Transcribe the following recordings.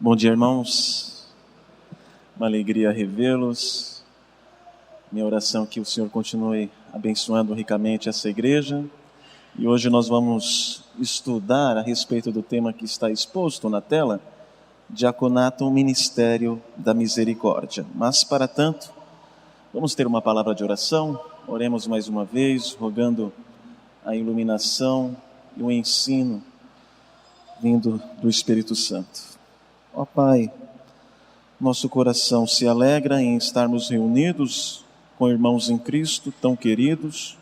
Bom dia, irmãos. Uma alegria revê-los. Minha oração é que o Senhor continue abençoando ricamente essa igreja. E hoje nós vamos estudar a respeito do tema que está exposto na tela, Diaconato, Ministério da Misericórdia. Mas, para tanto, vamos ter uma palavra de oração. Oremos mais uma vez, rogando a iluminação e o ensino vindo do Espírito Santo. Ó Pai, nosso coração se alegra em estarmos reunidos com irmãos em Cristo tão queridos,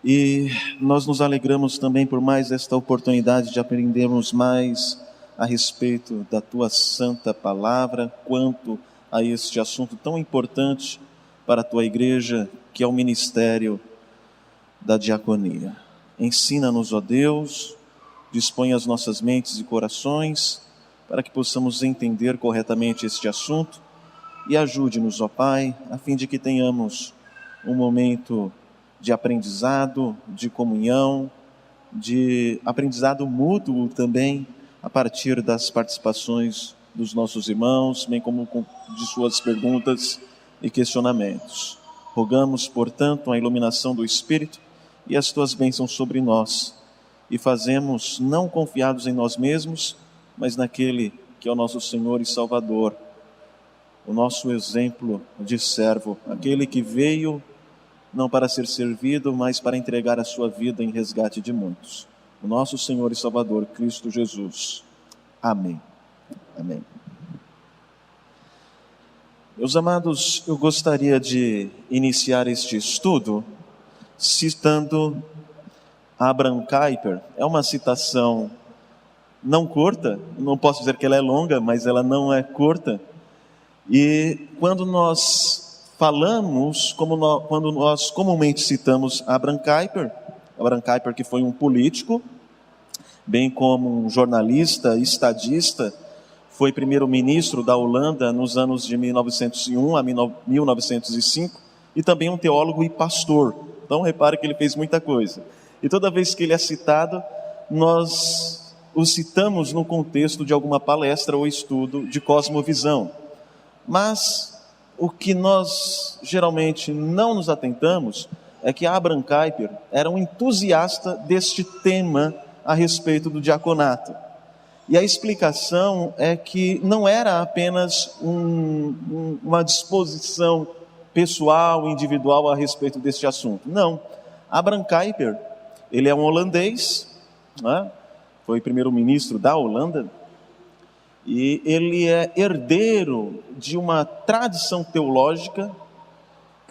e nós nos alegramos também por mais esta oportunidade de aprendermos mais a respeito da Tua santa palavra, quanto a este assunto tão importante para a Tua igreja, que é o ministério da diaconia. Ensina-nos, ó Deus, dispõe as nossas mentes e corações para que possamos entender corretamente este assunto e ajude-nos, ó Pai, a fim de que tenhamos um momento de aprendizado, de comunhão, de aprendizado mútuo também, a partir das participações dos nossos irmãos, bem como de suas perguntas e questionamentos. Rogamos, portanto, a iluminação do Espírito e as Tuas bênçãos sobre nós, e fazemos não confiados em nós mesmos, mas naquele que é o nosso Senhor e Salvador, o nosso exemplo de servo, aquele que veio não para ser servido, mas para entregar a sua vida em resgate de muitos. O nosso Senhor e Salvador, Cristo Jesus. Amém. Amém. Meus amados, eu gostaria de iniciar este estudo citando Abraham Kuyper. É uma citação não curta, não posso dizer que ela é longa, mas ela não é curta. E quando nós falamos, quando nós comumente citamos Abraham Kuyper que foi um político, bem como um jornalista, estadista, foi primeiro-ministro da Holanda nos anos de 1901 a 1905, e também um teólogo e pastor. Então repare que ele fez muita coisa. E toda vez que ele é citado, nós o citamos no contexto de alguma palestra ou estudo de cosmovisão. Mas o que nós geralmente não nos atentamos é que Abraham Kuyper era um entusiasta deste tema a respeito do diaconato. E a explicação é que não era apenas uma disposição pessoal, individual a respeito deste assunto. Não. Abraham Kuyper, ele é um holandês, né? Foi primeiro-ministro da Holanda, e ele é herdeiro de uma tradição teológica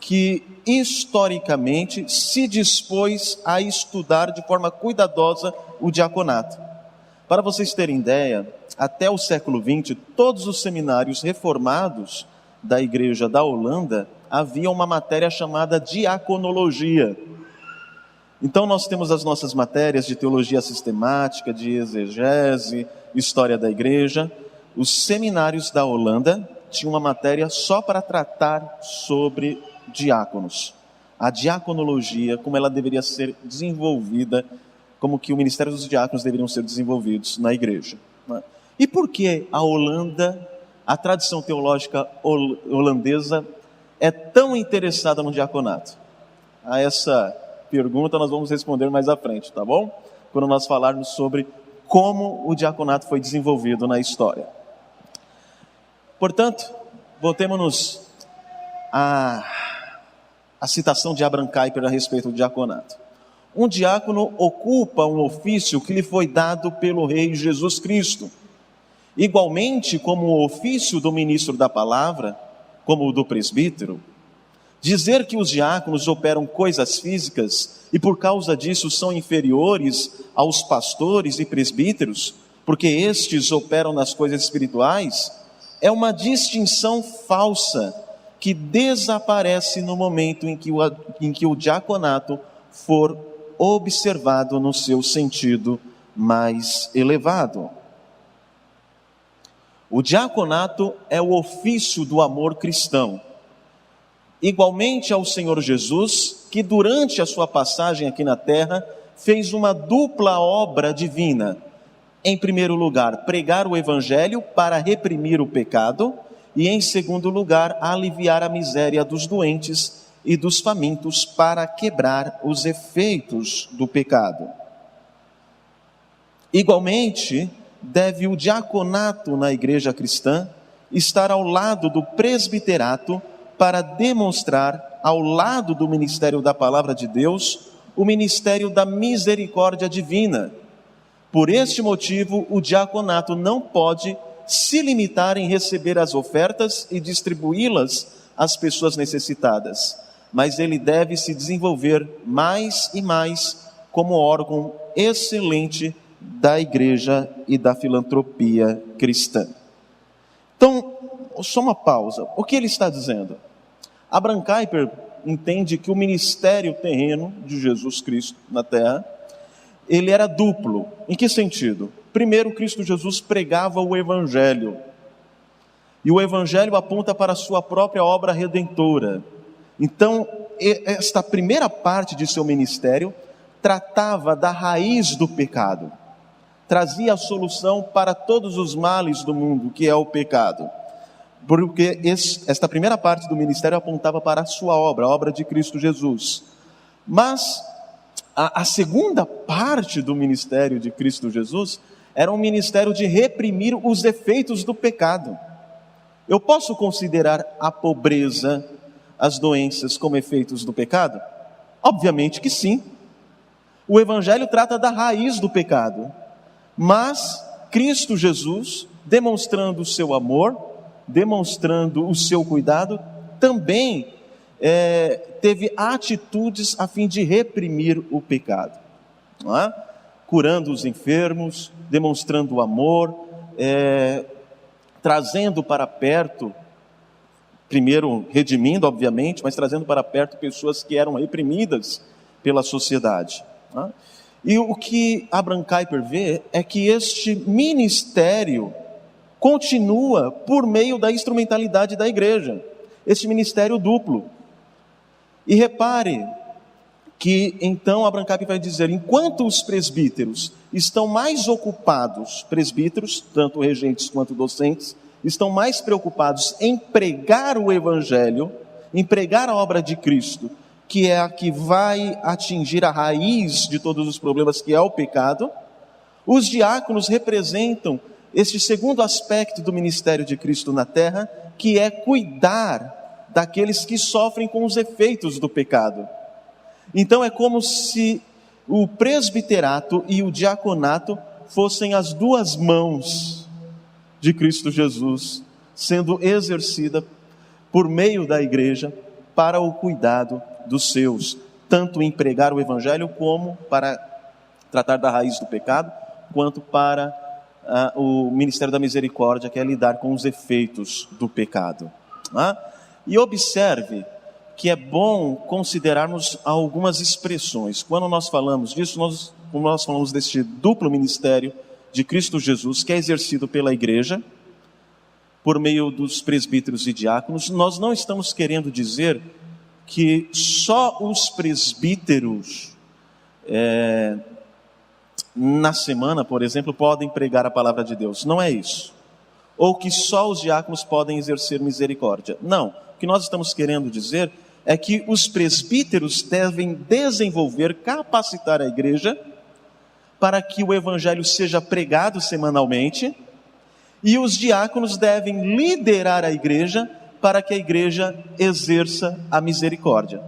que historicamente se dispôs a estudar de forma cuidadosa o diaconato. Para vocês terem ideia, até o século XX, todos os seminários reformados da Igreja da Holanda havia uma matéria chamada diaconologia. Então nós temos as nossas matérias de teologia sistemática, de exegese, história da igreja. Os seminários da Holanda tinham uma matéria só para tratar sobre diáconos. A diaconologia, como ela deveria ser desenvolvida, como que o ministério dos diáconos deveriam ser desenvolvidos na igreja. E por que a Holanda, a tradição teológica holandesa, é tão interessada no diaconato? A essa pergunta nós vamos responder mais à frente, tá bom? Quando nós falarmos sobre como o diaconato foi desenvolvido na história. Portanto, voltemos-nos à citação de Abraham Kuyper a respeito do diaconato. Um diácono ocupa um ofício que lhe foi dado pelo Rei Jesus Cristo. Igualmente como o ofício do ministro da palavra, como o do presbítero. Dizer que os diáconos operam coisas físicas e por causa disso são inferiores aos pastores e presbíteros, porque estes operam nas coisas espirituais, é uma distinção falsa que desaparece no momento em que o diaconato for observado no seu sentido mais elevado. O diaconato é o ofício do amor cristão. Igualmente ao Senhor Jesus, que durante a sua passagem aqui na terra, fez uma dupla obra divina, Em primeiro lugar, pregar o evangelho para reprimir o pecado, e em segundo lugar, aliviar a miséria dos doentes e dos famintos para quebrar os efeitos do pecado. Igualmente, deve o diaconato na igreja cristã estar ao lado do presbiterato para demonstrar, ao lado do ministério da palavra de Deus, o ministério da misericórdia divina. Por este motivo, o diaconato não pode se limitar em receber as ofertas e distribuí-las às pessoas necessitadas, mas ele deve se desenvolver mais e mais como órgão excelente da igreja e da filantropia cristã. Então, só uma pausa. O que ele está dizendo? Abraham Kuyper entende que o ministério terreno de Jesus Cristo na terra, ele era duplo. Em que sentido? Primeiro, Cristo Jesus pregava o evangelho. E o evangelho aponta para a sua própria obra redentora. Então, esta primeira parte de seu ministério tratava da raiz do pecado. Trazia a solução para todos os males do mundo, que é o pecado. Porque esta primeira parte do ministério apontava para a sua obra, a obra de Cristo Jesus. Mas a segunda parte do ministério de Cristo Jesus era um ministério de reprimir os efeitos do pecado. Eu posso considerar a pobreza, as doenças como efeitos do pecado? Obviamente que sim. O evangelho trata da raiz do pecado. Mas Cristo Jesus, demonstrando o seu amor, demonstrando o seu cuidado, também teve atitudes a fim de reprimir o pecado, não é? Curando os enfermos, demonstrando o amor, trazendo para perto, primeiro redimindo, obviamente, mas trazendo para perto pessoas que eram reprimidas pela sociedade, não é? E o que Abraham Kuyper vê é que este ministério continua por meio da instrumentalidade da igreja, este ministério duplo. E repare que então Abraham Kuyper vai dizer, enquanto os presbíteros estão mais ocupados, presbíteros, tanto regentes quanto docentes, estão mais preocupados em pregar o evangelho, em pregar a obra de Cristo, que é a que vai atingir a raiz de todos os problemas, que é o pecado, os diáconos representam este segundo aspecto do ministério de Cristo na terra, que é cuidar daqueles que sofrem com os efeitos do pecado. Então é como se o presbiterato e o diaconato fossem as duas mãos de Cristo Jesus, sendo exercida por meio da igreja para o cuidado dos seus, tanto em pregar o evangelho como para tratar da raiz do pecado, quanto para o ministério da misericórdia, que é lidar com os efeitos do pecado. E observe que é bom considerarmos algumas expressões. Quando nós falamos disso, quando nós falamos deste duplo ministério de Cristo Jesus, que é exercido pela igreja, por meio dos presbíteros e diáconos, nós não estamos querendo dizer que só os presbíteros na semana, por exemplo, podem pregar a palavra de Deus. Não é isso. Ou que só os diáconos podem exercer misericórdia. Não. O que nós estamos querendo dizer é que os presbíteros devem desenvolver, capacitar a igreja para que o evangelho seja pregado semanalmente, e os diáconos devem liderar a igreja para que a igreja exerça a misericórdia.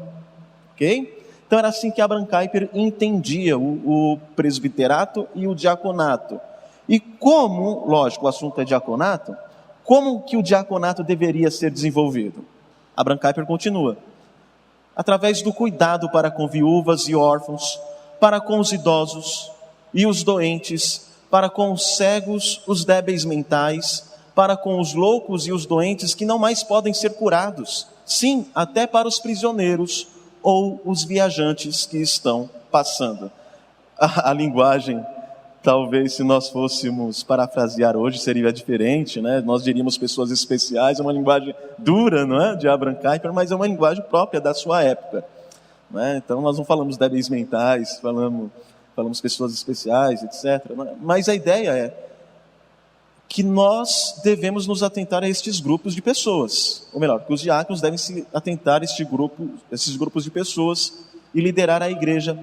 Ok? Então era assim que Abraham Kuyper entendia o presbiterato e o diaconato. E como, lógico, o assunto é diaconato, como que o diaconato deveria ser desenvolvido? Abraham Kuyper continua. Através do cuidado para com viúvas e órfãos, para com os idosos e os doentes, para com os cegos, os débeis mentais, para com os loucos e os doentes que não mais podem ser curados. Sim, até para os prisioneiros ou os viajantes que estão passando. A linguagem, talvez se nós fôssemos parafrasear hoje, seria diferente, né? Nós diríamos pessoas especiais, é uma linguagem dura, não é? De Abraham Kuyper, mas é uma linguagem própria da sua época. Não é? Então nós não falamos débeis mentais, falamos pessoas especiais, etc. Mas a ideia é que nós devemos nos atentar a estes grupos de pessoas. Ou melhor, que os diáconos devem se atentar a esses grupos de pessoas e liderar a igreja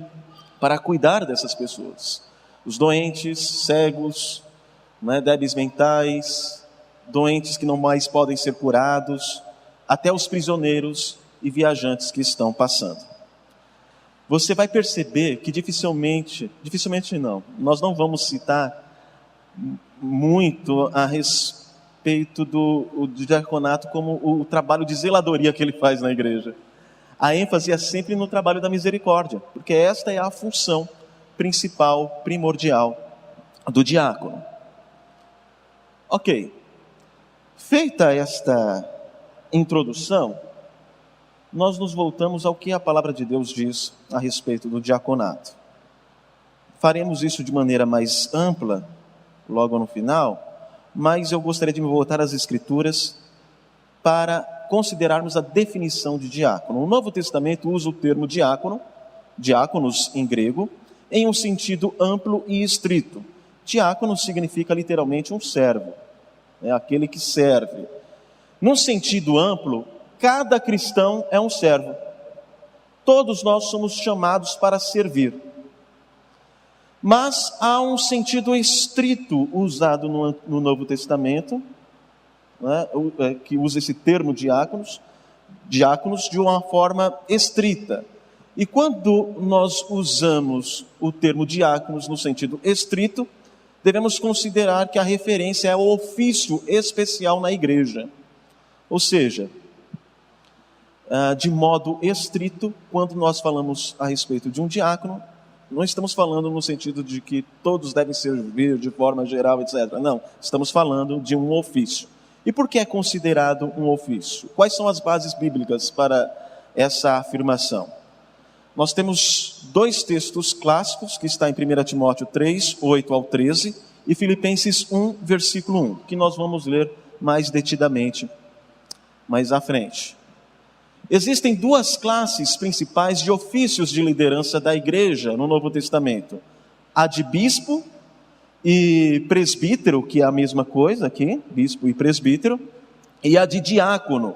para cuidar dessas pessoas. Os doentes, cegos, débeis mentais, doentes que não mais podem ser curados, até os prisioneiros e viajantes que estão passando. Você vai perceber que dificilmente não, nós não vamos citar muito a respeito do diaconato como o trabalho de zeladoria que ele faz na igreja. A ênfase é sempre no trabalho da misericórdia, porque esta é a função principal, primordial do diácono. Ok, feita esta introdução, nós nos voltamos ao que a palavra de Deus diz a respeito do diaconato. Faremos isso de maneira mais ampla logo no final, mas eu gostaria de me voltar às Escrituras para considerarmos a definição de diácono. O Novo Testamento usa o termo diácono, diáconos em grego, em um sentido amplo e estrito. Diácono significa literalmente um servo, é aquele que serve. Num sentido amplo, cada cristão é um servo. Todos nós somos chamados para servir. Mas há um sentido estrito usado no Novo Testamento, que usa esse termo diáconos de uma forma estrita. E quando nós usamos o termo diáconos no sentido estrito, devemos considerar que a referência é o ofício especial na igreja. Ou seja, de modo estrito, quando nós falamos a respeito de um diácono, não estamos falando no sentido de que todos devem servir de forma geral, etc. Não, estamos falando de um ofício. E por que é considerado um ofício? Quais são as bases bíblicas para essa afirmação? Nós temos dois textos clássicos, que está em 1 Timóteo 3, 8 ao 13, e Filipenses 1, versículo 1, que nós vamos ler mais detidamente mais à frente. Existem duas classes principais de ofícios de liderança da igreja no Novo Testamento. A de bispo e presbítero, que é a mesma coisa aqui, bispo e presbítero, e a de diácono.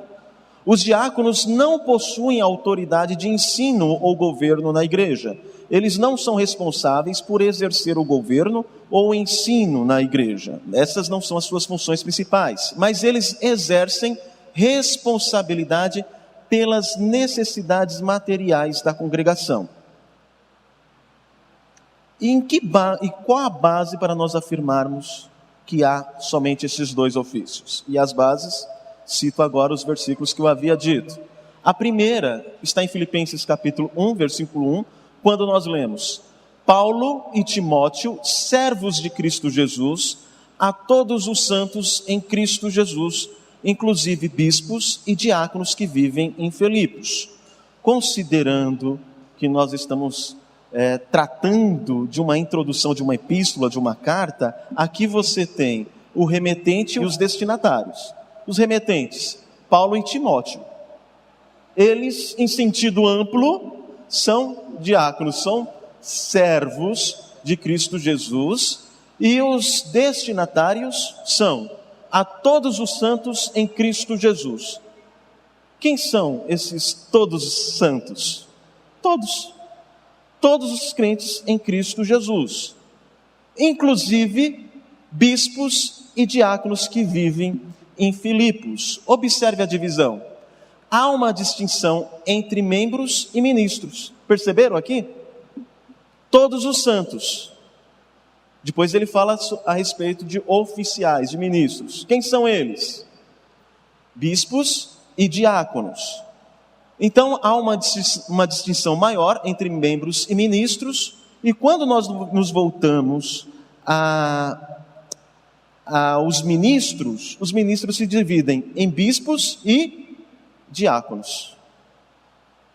Os diáconos não possuem autoridade de ensino ou governo na igreja. Eles não são responsáveis por exercer o governo ou o ensino na igreja. Essas não são as suas funções principais, mas eles exercem responsabilidade pelas necessidades materiais da congregação. E qual a base para nós afirmarmos que há somente esses dois ofícios? E as bases, cito agora os versículos que eu havia dito. A primeira está em Filipenses capítulo 1, versículo 1, quando nós lemos: Paulo e Timóteo, servos de Cristo Jesus, a todos os santos em Cristo Jesus, inclusive bispos e diáconos que vivem em Filipos. Considerando que nós estamos tratando de uma introdução de uma epístola, de uma carta, aqui você tem o remetente e os destinatários. Os remetentes, Paulo e Timóteo. Eles, em sentido amplo, são diáconos, são servos de Cristo Jesus, e os destinatários são a todos os santos em Cristo Jesus. Quem são esses todos os santos? Todos os crentes em Cristo Jesus, inclusive bispos e diáconos que vivem em Filipos. Observe a divisão. Há uma distinção entre membros e ministros. Perceberam aqui? Todos os santos. Depois ele fala a respeito de oficiais, de ministros. Quem são eles? Bispos e diáconos. Então há uma distinção maior entre membros e ministros. E quando nós nos voltamos aos ministros, os ministros se dividem em bispos e diáconos.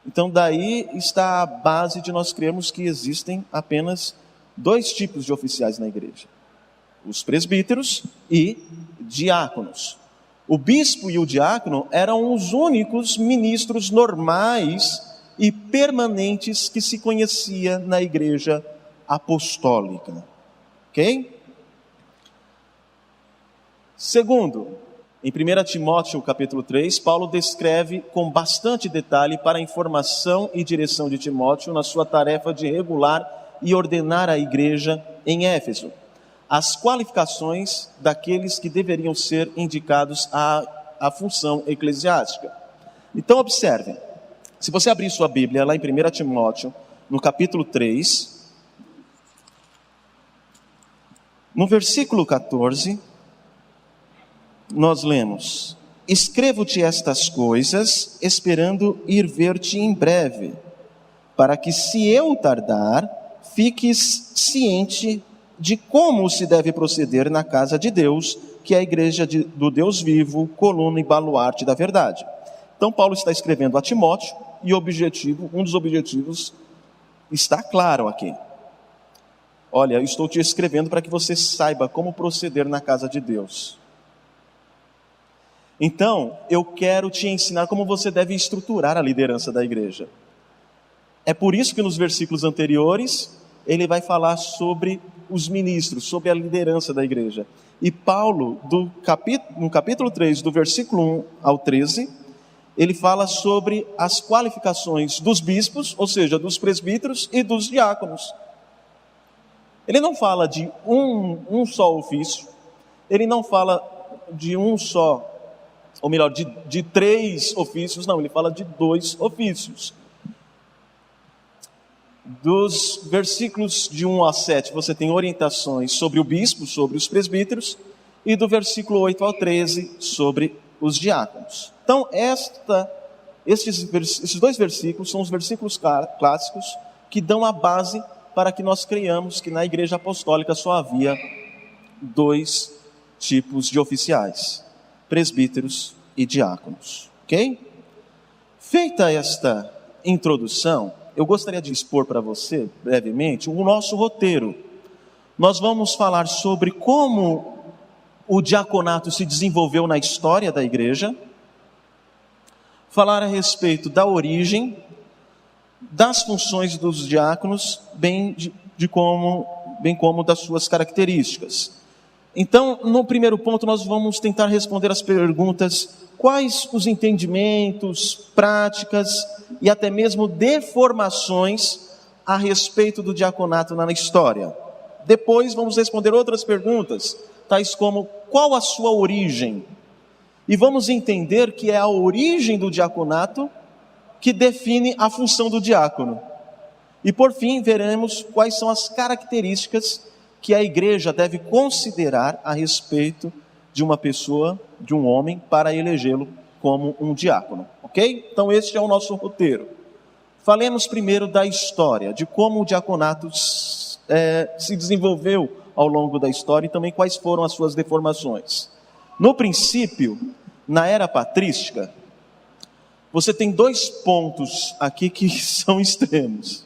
Então daí está a base de nós crermos que existem apenas dois tipos de oficiais na igreja: os presbíteros e diáconos. O bispo e o diácono eram os únicos ministros normais e permanentes que se conhecia na igreja apostólica. Ok? Segundo, em 1 Timóteo capítulo 3, Paulo descreve com bastante detalhe para a informação e direção de Timóteo na sua tarefa de regular e ordenar a igreja em Éfeso, as qualificações daqueles que deveriam ser indicados à função eclesiástica. Então observem, se você abrir sua Bíblia lá em 1 Timóteo, no capítulo 3, no versículo 14, nós lemos: escrevo-te estas coisas, esperando ir ver-te em breve, para que, se eu tardar, fiques ciente de como se deve proceder na casa de Deus, que é a igreja do Deus vivo, coluna e baluarte da verdade. Então Paulo está escrevendo a Timóteo, e um dos objetivos está claro aqui. Olha, eu estou te escrevendo para que você saiba como proceder na casa de Deus. Então, eu quero te ensinar como você deve estruturar a liderança da igreja. É por isso que nos versículos anteriores, ele vai falar sobre os ministros, sobre a liderança da igreja. E Paulo, no capítulo 3, do versículo 1 ao 13, ele fala sobre as qualificações dos bispos, ou seja, dos presbíteros e dos diáconos. Ele não fala de um só ofício, ele não fala de um só, ou melhor, de 3 ofícios, não, ele fala de 2 ofícios. Dos versículos de 1 a 7, você tem orientações sobre o bispo, sobre os presbíteros, e do versículo 8 ao 13, sobre os diáconos. Então, esses 2 versículos são os versículos clássicos que dão a base para que nós creiamos que na igreja apostólica só havia 2 tipos de oficiais: presbíteros e diáconos. Ok? Feita esta introdução, eu gostaria de expor para você, brevemente, o nosso roteiro. Nós vamos falar sobre como o diaconato se desenvolveu na história da igreja, falar a respeito da origem, das funções dos diáconos, bem como das suas características. Então, no primeiro ponto, nós vamos tentar responder as perguntas: quais os entendimentos, práticas e até mesmo deformações a respeito do diaconato na história. Depois vamos responder outras perguntas, tais como: qual a sua origem? E vamos entender que é a origem do diaconato que define a função do diácono. E por fim, veremos quais são as características que a igreja deve considerar a respeito de uma pessoa, de um homem, para elegê-lo como um diácono. Ok? Então este é o nosso roteiro. Falemos primeiro da história, de como o diaconato se desenvolveu ao longo da história e também quais foram as suas deformações. No princípio, na era patrística, você tem 2 pontos aqui que são extremos.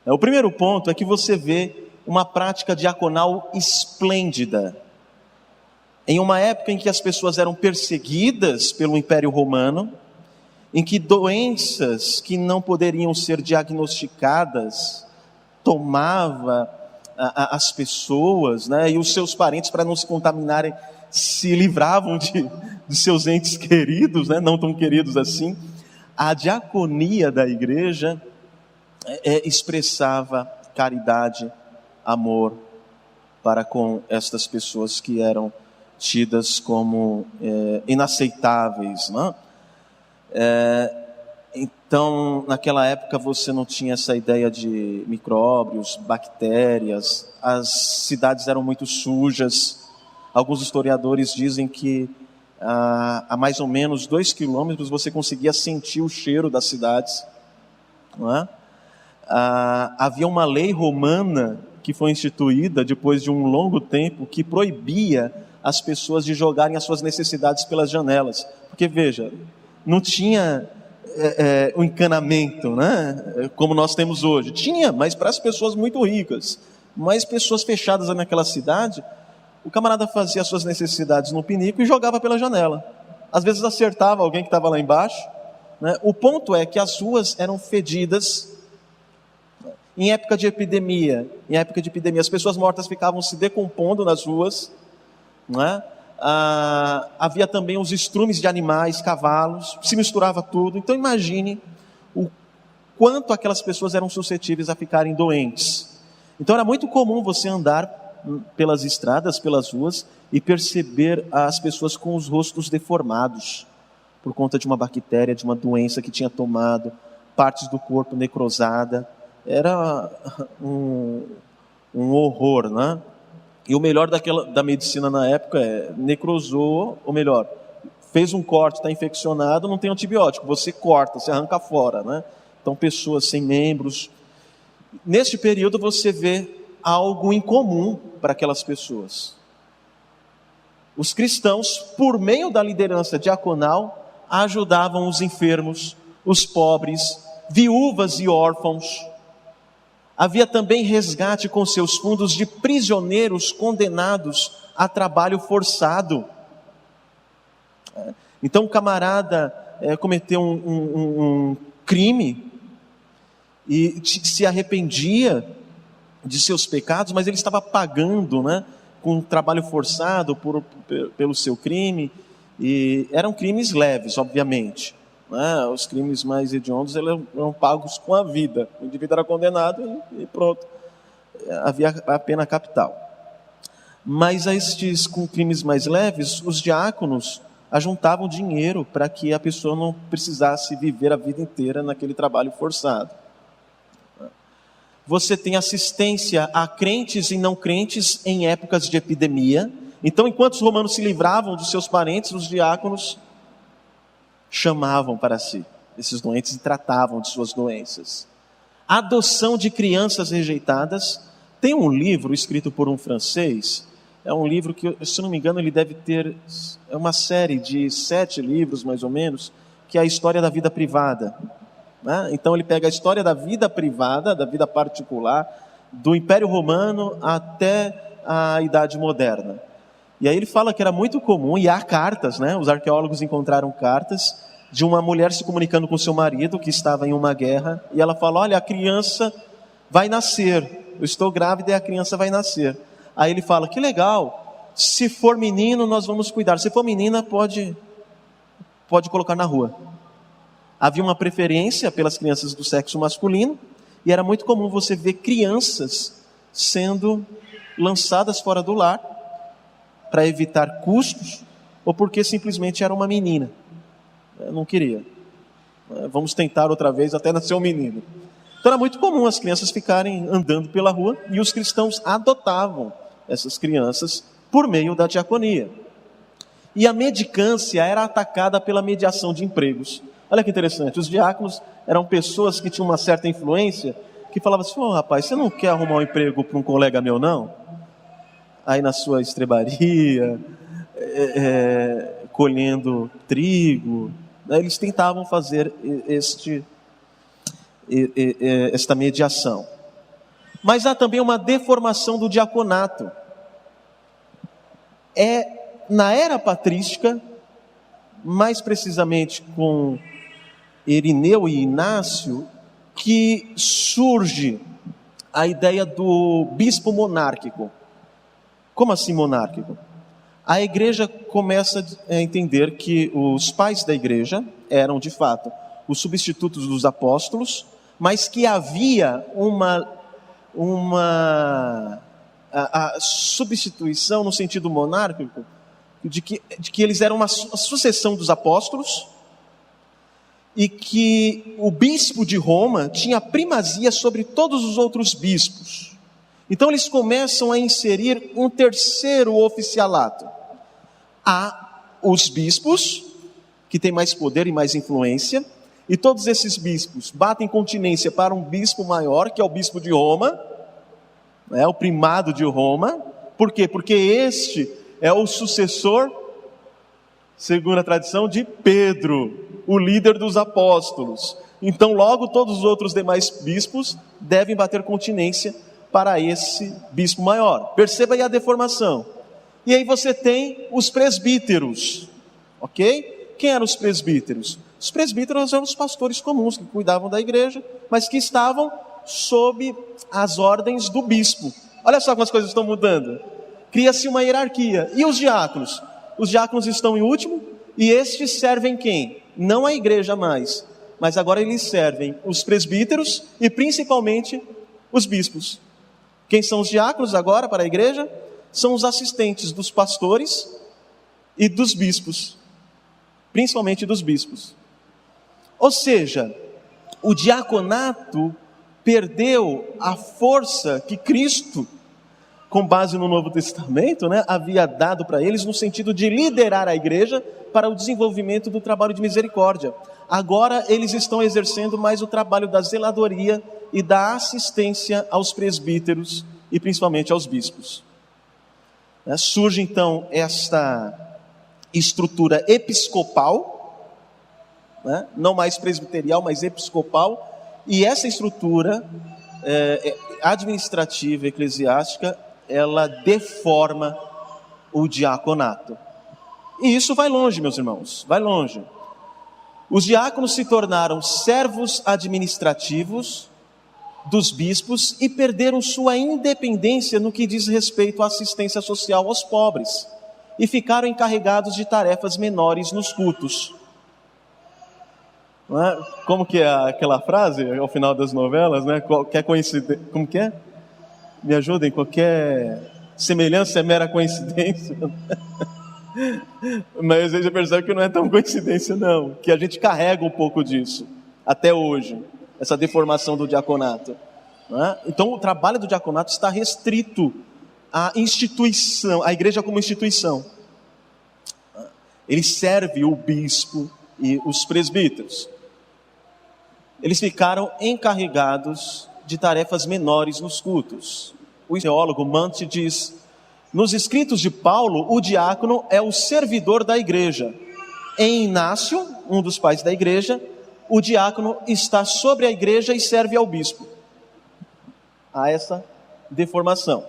O primeiro ponto é que você vê uma prática diaconal esplêndida. Em uma época em que as pessoas eram perseguidas pelo Império Romano, em que doenças que não poderiam ser diagnosticadas tomava as pessoas, né, e os seus parentes, para não se contaminarem, se livravam de seus entes queridos, né, não tão queridos assim. A diaconia da igreja expressava caridade, amor para com estas pessoas que eram tidas como inaceitáveis, né? Então, naquela época você não tinha essa ideia de micróbios, bactérias, as cidades eram muito sujas. Alguns historiadores dizem que a mais ou menos 2 quilômetros você conseguia sentir o cheiro das cidades, não é? Havia uma lei romana que foi instituída depois de um longo tempo, que proibia as pessoas de jogarem as suas necessidades pelas janelas, porque veja, não tinha o encanamento, né, como nós temos hoje. Tinha, mas para as pessoas muito ricas. Mas pessoas fechadas naquela cidade, o camarada fazia as suas necessidades no pinico e jogava pela janela. Às vezes acertava alguém que estava lá embaixo, né? O ponto é que as ruas eram fedidas, Em época de epidemia, as pessoas mortas ficavam se decompondo nas ruas, não é? Havia também os estrumes de animais, cavalos, se misturava tudo. Então imagine o quanto aquelas pessoas eram suscetíveis a ficarem doentes. Então era muito comum você andar pelas estradas, pelas ruas, e perceber as pessoas com os rostos deformados, por conta de uma bactéria, de uma doença que tinha tomado, partes do corpo necrosada. Era um horror, né? E o melhor da medicina na época necrosou, ou melhor, fez um corte, está infeccionado, não tem antibiótico, você corta, você arranca fora, né? Então pessoas sem membros. Neste período você vê algo incomum para aquelas pessoas. Os cristãos, por meio da liderança diaconal, ajudavam os enfermos, os pobres, viúvas e órfãos. Havia também resgate com seus fundos de prisioneiros condenados a trabalho forçado. Então o camarada cometeu um crime e se arrependia de seus pecados, mas ele estava pagando, né, com trabalho forçado pelo seu crime, e eram crimes leves, obviamente. Os crimes mais hediondos eram pagos com a vida. O indivíduo era condenado e pronto, havia a pena capital. Mas a estes com crimes mais leves, os diáconos ajuntavam dinheiro para que a pessoa não precisasse viver a vida inteira naquele trabalho forçado. Você tem assistência a crentes e não crentes em épocas de epidemia. Então, enquanto os romanos se livravam dos seus parentes, os diáconos chamavam para si esses doentes e tratavam de suas doenças. Adoção de crianças rejeitadas. Tem um livro escrito por um francês, é um livro que, se não me engano, ele deve ter uma série de 7 livros, mais ou menos, que é a história da vida privada. Então ele pega a história da vida privada, da vida particular, do Império Romano até a Idade Moderna. E aí ele fala que era muito comum, e há cartas, os arqueólogos encontraram cartas de uma mulher se comunicando com seu marido, que estava em uma guerra, e ela fala: olha, a criança vai nascer, eu estou grávida e a criança vai nascer. Aí ele fala: que legal, se for menino nós vamos cuidar, se for menina pode colocar na rua. Havia uma preferência pelas crianças do sexo masculino, e era muito comum você ver crianças sendo lançadas fora do lar, para evitar custos, ou porque simplesmente era uma menina. Eu não queria. Vamos tentar outra vez até nascer um menino. Então era muito comum as crianças ficarem andando pela rua, e os cristãos adotavam essas crianças por meio da diaconia. E a mendicância era atacada pela mediação de empregos. Olha que interessante, os diáconos eram pessoas que tinham uma certa influência, que falavam assim: rapaz, você não quer arrumar um emprego para um colega meu, não? Aí na sua estrebaria, colhendo trigo, eles tentavam fazer esta mediação. Mas há também uma deformação do diaconato. Na era patrística, mais precisamente com Irineu e Inácio, que surge a ideia do bispo monárquico. Como assim monárquico? A igreja começa a entender que os pais da igreja eram de fato os substitutos dos apóstolos, mas que havia a substituição no sentido monárquico, de que eles eram a sucessão dos apóstolos, e que o bispo de Roma tinha primazia sobre todos os outros bispos. Então eles começam a inserir um terceiro oficialato. Há os bispos, que têm mais poder e mais influência, e todos esses bispos batem continência para um bispo maior, que é o bispo de Roma, o primado de Roma. Por quê? Porque este é o sucessor, segundo a tradição, de Pedro, o líder dos apóstolos. Então logo todos os outros demais bispos devem bater continência para esse bispo maior. Perceba aí a deformação. E aí você tem os presbíteros, ok? Quem eram os presbíteros? Os presbíteros eram os pastores comuns que cuidavam da igreja, mas que estavam sob as ordens do bispo. Olha só como as coisas estão mudando. Cria-se uma hierarquia. E os diáconos? Os diáconos estão em último, e estes servem quem? Não a igreja mais, mas agora eles servem os presbíteros e principalmente os bispos. Quem são os diáconos agora para a igreja? São os assistentes dos pastores e dos bispos, principalmente dos bispos. Ou seja, o diaconato perdeu a força que Cristo, com base no Novo Testamento, havia dado para eles no sentido de liderar a igreja para o desenvolvimento do trabalho de misericórdia. Agora eles estão exercendo mais o trabalho da zeladoria e da assistência aos presbíteros e principalmente aos bispos. Surge então esta estrutura episcopal, não mais presbiterial, mas episcopal, e essa estrutura administrativa, eclesiástica, ela deforma o diaconato. E isso vai longe, meus irmãos, vai longe. Os diáconos se tornaram servos administrativos dos bispos e perderam sua independência no que diz respeito à assistência social aos pobres e ficaram encarregados de tarefas menores nos cultos. Como que é aquela frase ao final das novelas, Qualquer coincidência, como que é? Me ajudem, qualquer semelhança é mera coincidência. Mas a gente percebe que não é tão coincidência não, que a gente carrega um pouco disso, até hoje, essa deformação do diaconato. Então o trabalho do diaconato está restrito à instituição, à igreja como instituição. Ele serve o bispo e os presbíteros. Eles ficaram encarregados de tarefas menores nos cultos. O teólogo Mante diz: nos escritos de Paulo, o diácono é o servidor da igreja. Em Inácio, um dos pais da igreja, o diácono está sobre a igreja e serve ao bispo. Há essa deformação.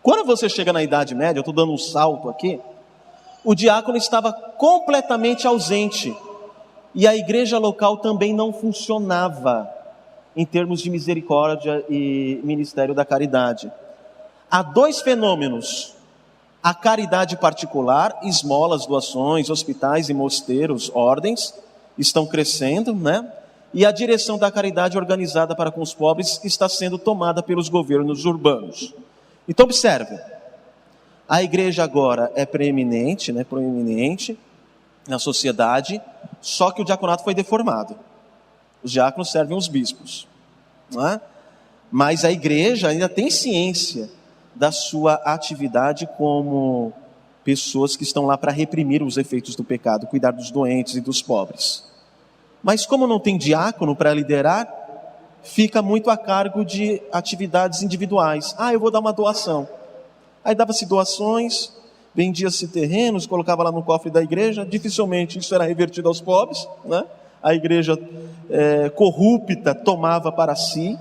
Quando você chega na Idade Média, eu estou dando um salto aqui, o diácono estava completamente ausente e a igreja local também não funcionava em termos de misericórdia e ministério da caridade. Há dois fenômenos: a caridade particular, esmolas, doações, hospitais e mosteiros, ordens, estão crescendo, E a direção da caridade organizada para com os pobres está sendo tomada pelos governos urbanos. Então observe, a igreja agora é proeminente na sociedade, só que o diaconato foi deformado. Os diáconos servem os bispos, Mas a igreja ainda tem ciência da sua atividade como pessoas que estão lá para reprimir os efeitos do pecado, cuidar dos doentes e dos pobres. Mas como não tem diácono para liderar, fica muito a cargo de atividades individuais. Eu vou dar uma doação. Aí dava-se doações, vendia-se terrenos, colocava lá no cofre da igreja, dificilmente isso era revertido aos pobres, A igreja corrupta tomava para si,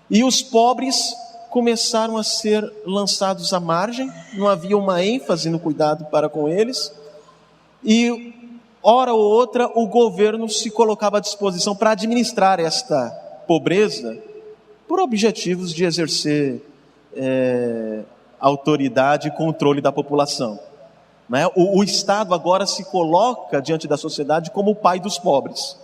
E os pobres começaram a ser lançados à margem, não havia uma ênfase no cuidado para com eles, e hora ou outra o governo se colocava à disposição para administrar esta pobreza por objetivos de exercer autoridade e controle da população. O Estado agora se coloca diante da sociedade como o pai dos pobres.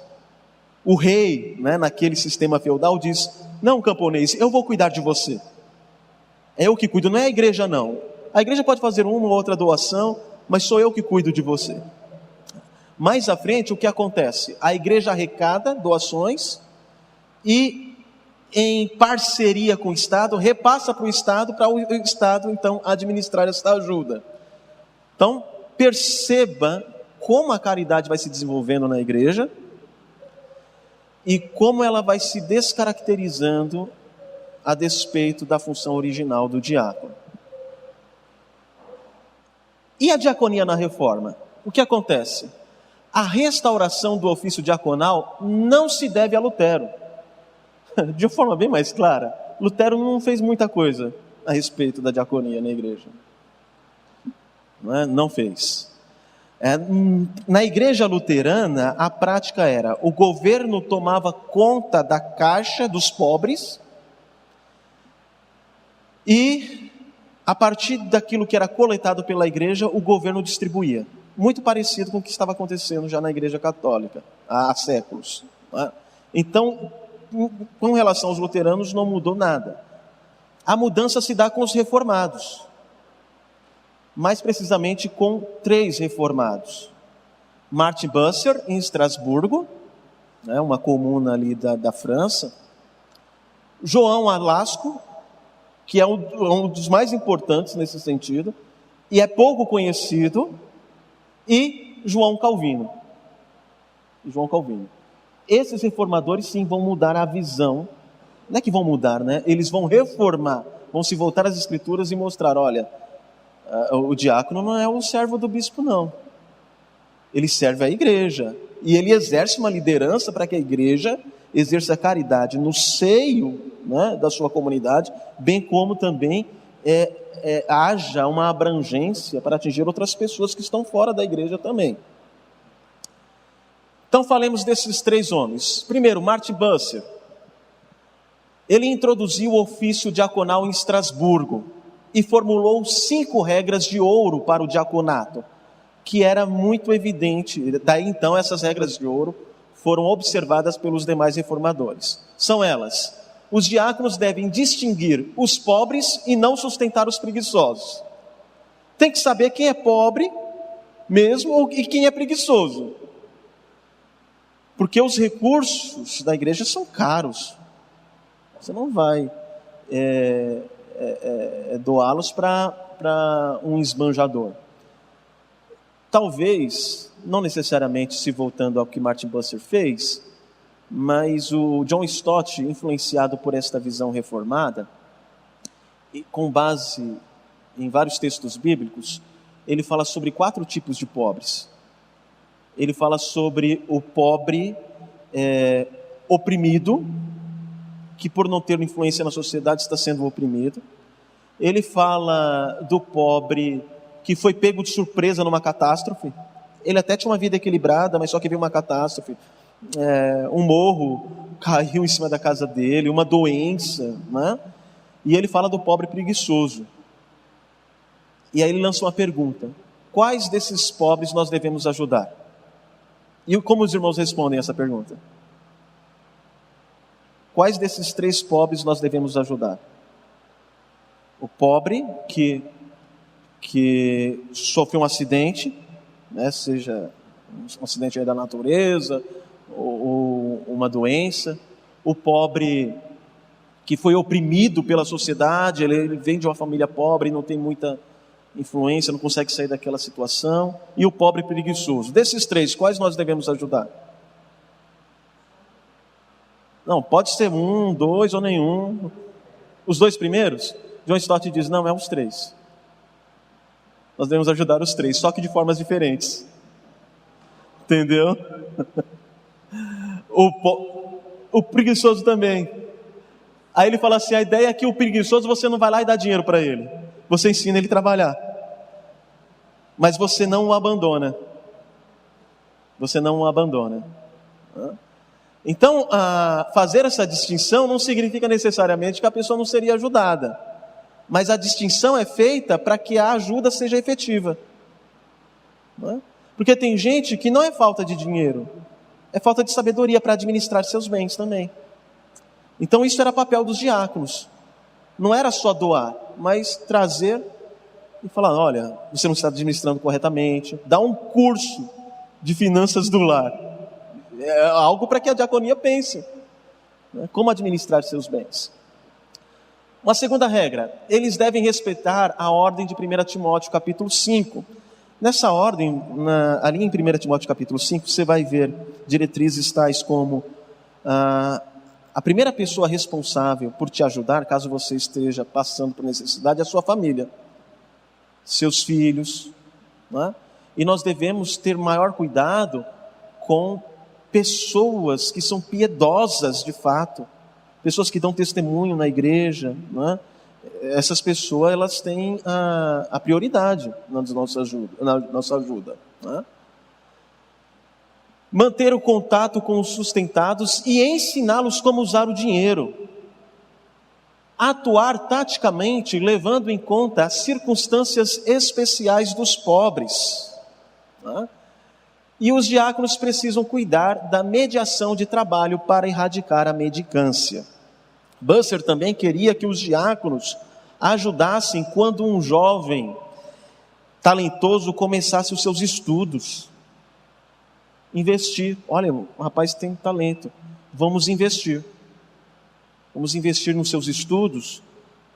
O rei, naquele sistema feudal, diz: não, camponês, eu vou cuidar de você. É eu que cuido, não é a igreja não. A igreja pode fazer uma ou outra doação, mas sou eu que cuido de você. Mais à frente, o que acontece? A igreja arrecada doações e, em parceria com o Estado, repassa para o Estado, então, administrar esta ajuda. Então, perceba como a caridade vai se desenvolvendo na igreja e como ela vai se descaracterizando a despeito da função original do diácono. E a diaconia na reforma? O que acontece? A restauração do ofício diaconal não se deve a Lutero. De uma forma bem mais clara, Lutero não fez muita coisa a respeito da diaconia na igreja. Não fez. Na igreja luterana, a prática era: o governo tomava conta da caixa dos pobres e, a partir daquilo que era coletado pela igreja, o governo distribuía. Muito parecido com o que estava acontecendo já na igreja católica, há séculos. Então, com relação aos luteranos, não mudou nada. A mudança se dá com os reformados. Mais precisamente com 3 reformados. Martin Bucer, em Estrasburgo, uma comuna ali da França. João Alasco, que é um dos mais importantes nesse sentido, e é pouco conhecido, e João Calvino. Esses reformadores, sim, vão mudar a visão. Não é que vão mudar, né? Eles vão reformar, vão se voltar às Escrituras e mostrar: olha, o diácono não é o servo do bispo, não. Ele serve à igreja. E ele exerce uma liderança para que a igreja exerça a caridade no seio, né, da sua comunidade, bem como também haja uma abrangência para atingir outras pessoas que estão fora da igreja também. Então falemos desses 3 homens. Primeiro, Martin Bucer. Ele introduziu o ofício diaconal em Estrasburgo e formulou 5 regras de ouro para o diaconato, que era muito evidente. Daí então essas regras de ouro foram observadas pelos demais reformadores. São elas: os diáconos devem distinguir os pobres e não sustentar os preguiçosos. Tem que saber quem é pobre mesmo e quem é preguiçoso. Porque os recursos da igreja são caros. Você não vai doá-los para um esbanjador. Talvez, não necessariamente se voltando ao que Martin Bucer fez, mas o John Stott, influenciado por esta visão reformada, e com base em vários textos bíblicos, ele fala sobre 4 tipos de pobres. Ele fala sobre o pobre oprimido, que por não ter influência na sociedade está sendo oprimido. Ele fala do pobre que foi pego de surpresa numa catástrofe. Ele até tinha uma vida equilibrada, mas só que veio uma catástrofe. Um morro caiu em cima da casa dele, uma doença, né? E ele fala do pobre preguiçoso. E aí ele lança uma pergunta: quais desses pobres nós devemos ajudar? E como os irmãos respondem essa pergunta? Quais desses 3 pobres nós devemos ajudar? O pobre que sofreu um acidente, né, seja um acidente aí da natureza, ou uma doença. O pobre que foi oprimido pela sociedade, ele vem de uma família pobre, não tem muita influência, não consegue sair daquela situação. E o pobre preguiçoso. Desses 3, quais nós devemos ajudar? Não, pode ser 1, 2 ou nenhum. Os 2 primeiros? John Stott diz: não, é os 3. Nós devemos ajudar os 3, só que de formas diferentes. Entendeu? O preguiçoso também. Aí ele fala assim: a ideia é que o preguiçoso, você não vai lá e dá dinheiro para ele. Você ensina ele a trabalhar. Mas você não o abandona. Então, fazer essa distinção não significa necessariamente que a pessoa não seria ajudada. Mas a distinção é feita para que a ajuda seja efetiva. Não é? Porque tem gente que não é falta de dinheiro, é falta de sabedoria para administrar seus bens também. Então isso era papel dos diáconos. Não era só doar, mas trazer e falar: olha, você não está administrando corretamente. Dá um curso de finanças do lar. É algo para que a diaconia pense, né? Como administrar seus bens. Uma segunda regra: eles devem respeitar a ordem de 1 Timóteo capítulo 5. Nessa ordem, ali em 1 Timóteo capítulo 5, você vai ver diretrizes tais como a primeira pessoa responsável por te ajudar, caso você esteja passando por necessidade, é a sua família, seus filhos, né? E nós devemos ter maior cuidado com pessoas que são piedosas de fato, pessoas que dão testemunho na igreja, né? Essas pessoas, elas têm a prioridade na nossa ajuda. né? Manter o contato com os sustentados e ensiná-los como usar o dinheiro. Atuar taticamente, levando em conta as circunstâncias especiais dos pobres, né? E os diáconos precisam cuidar da mediação de trabalho para erradicar a mendicância. Busser também queria que os diáconos ajudassem quando um jovem talentoso começasse os seus estudos. Investir. Olha, o rapaz tem talento, vamos investir. Vamos investir nos seus estudos,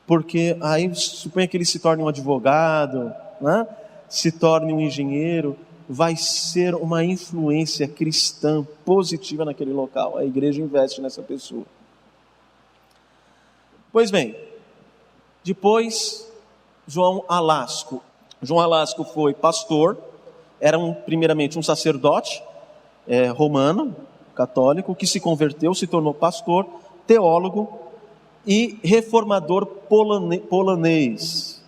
porque aí suponha que ele se torne um advogado, né? Se torne um engenheiro, vai ser uma influência cristã positiva naquele local. A igreja investe nessa pessoa. Pois bem, depois João Alasco. João Alasco foi pastor, era primeiramente um sacerdote romano, católico, que se converteu, se tornou pastor, teólogo e reformador polonês.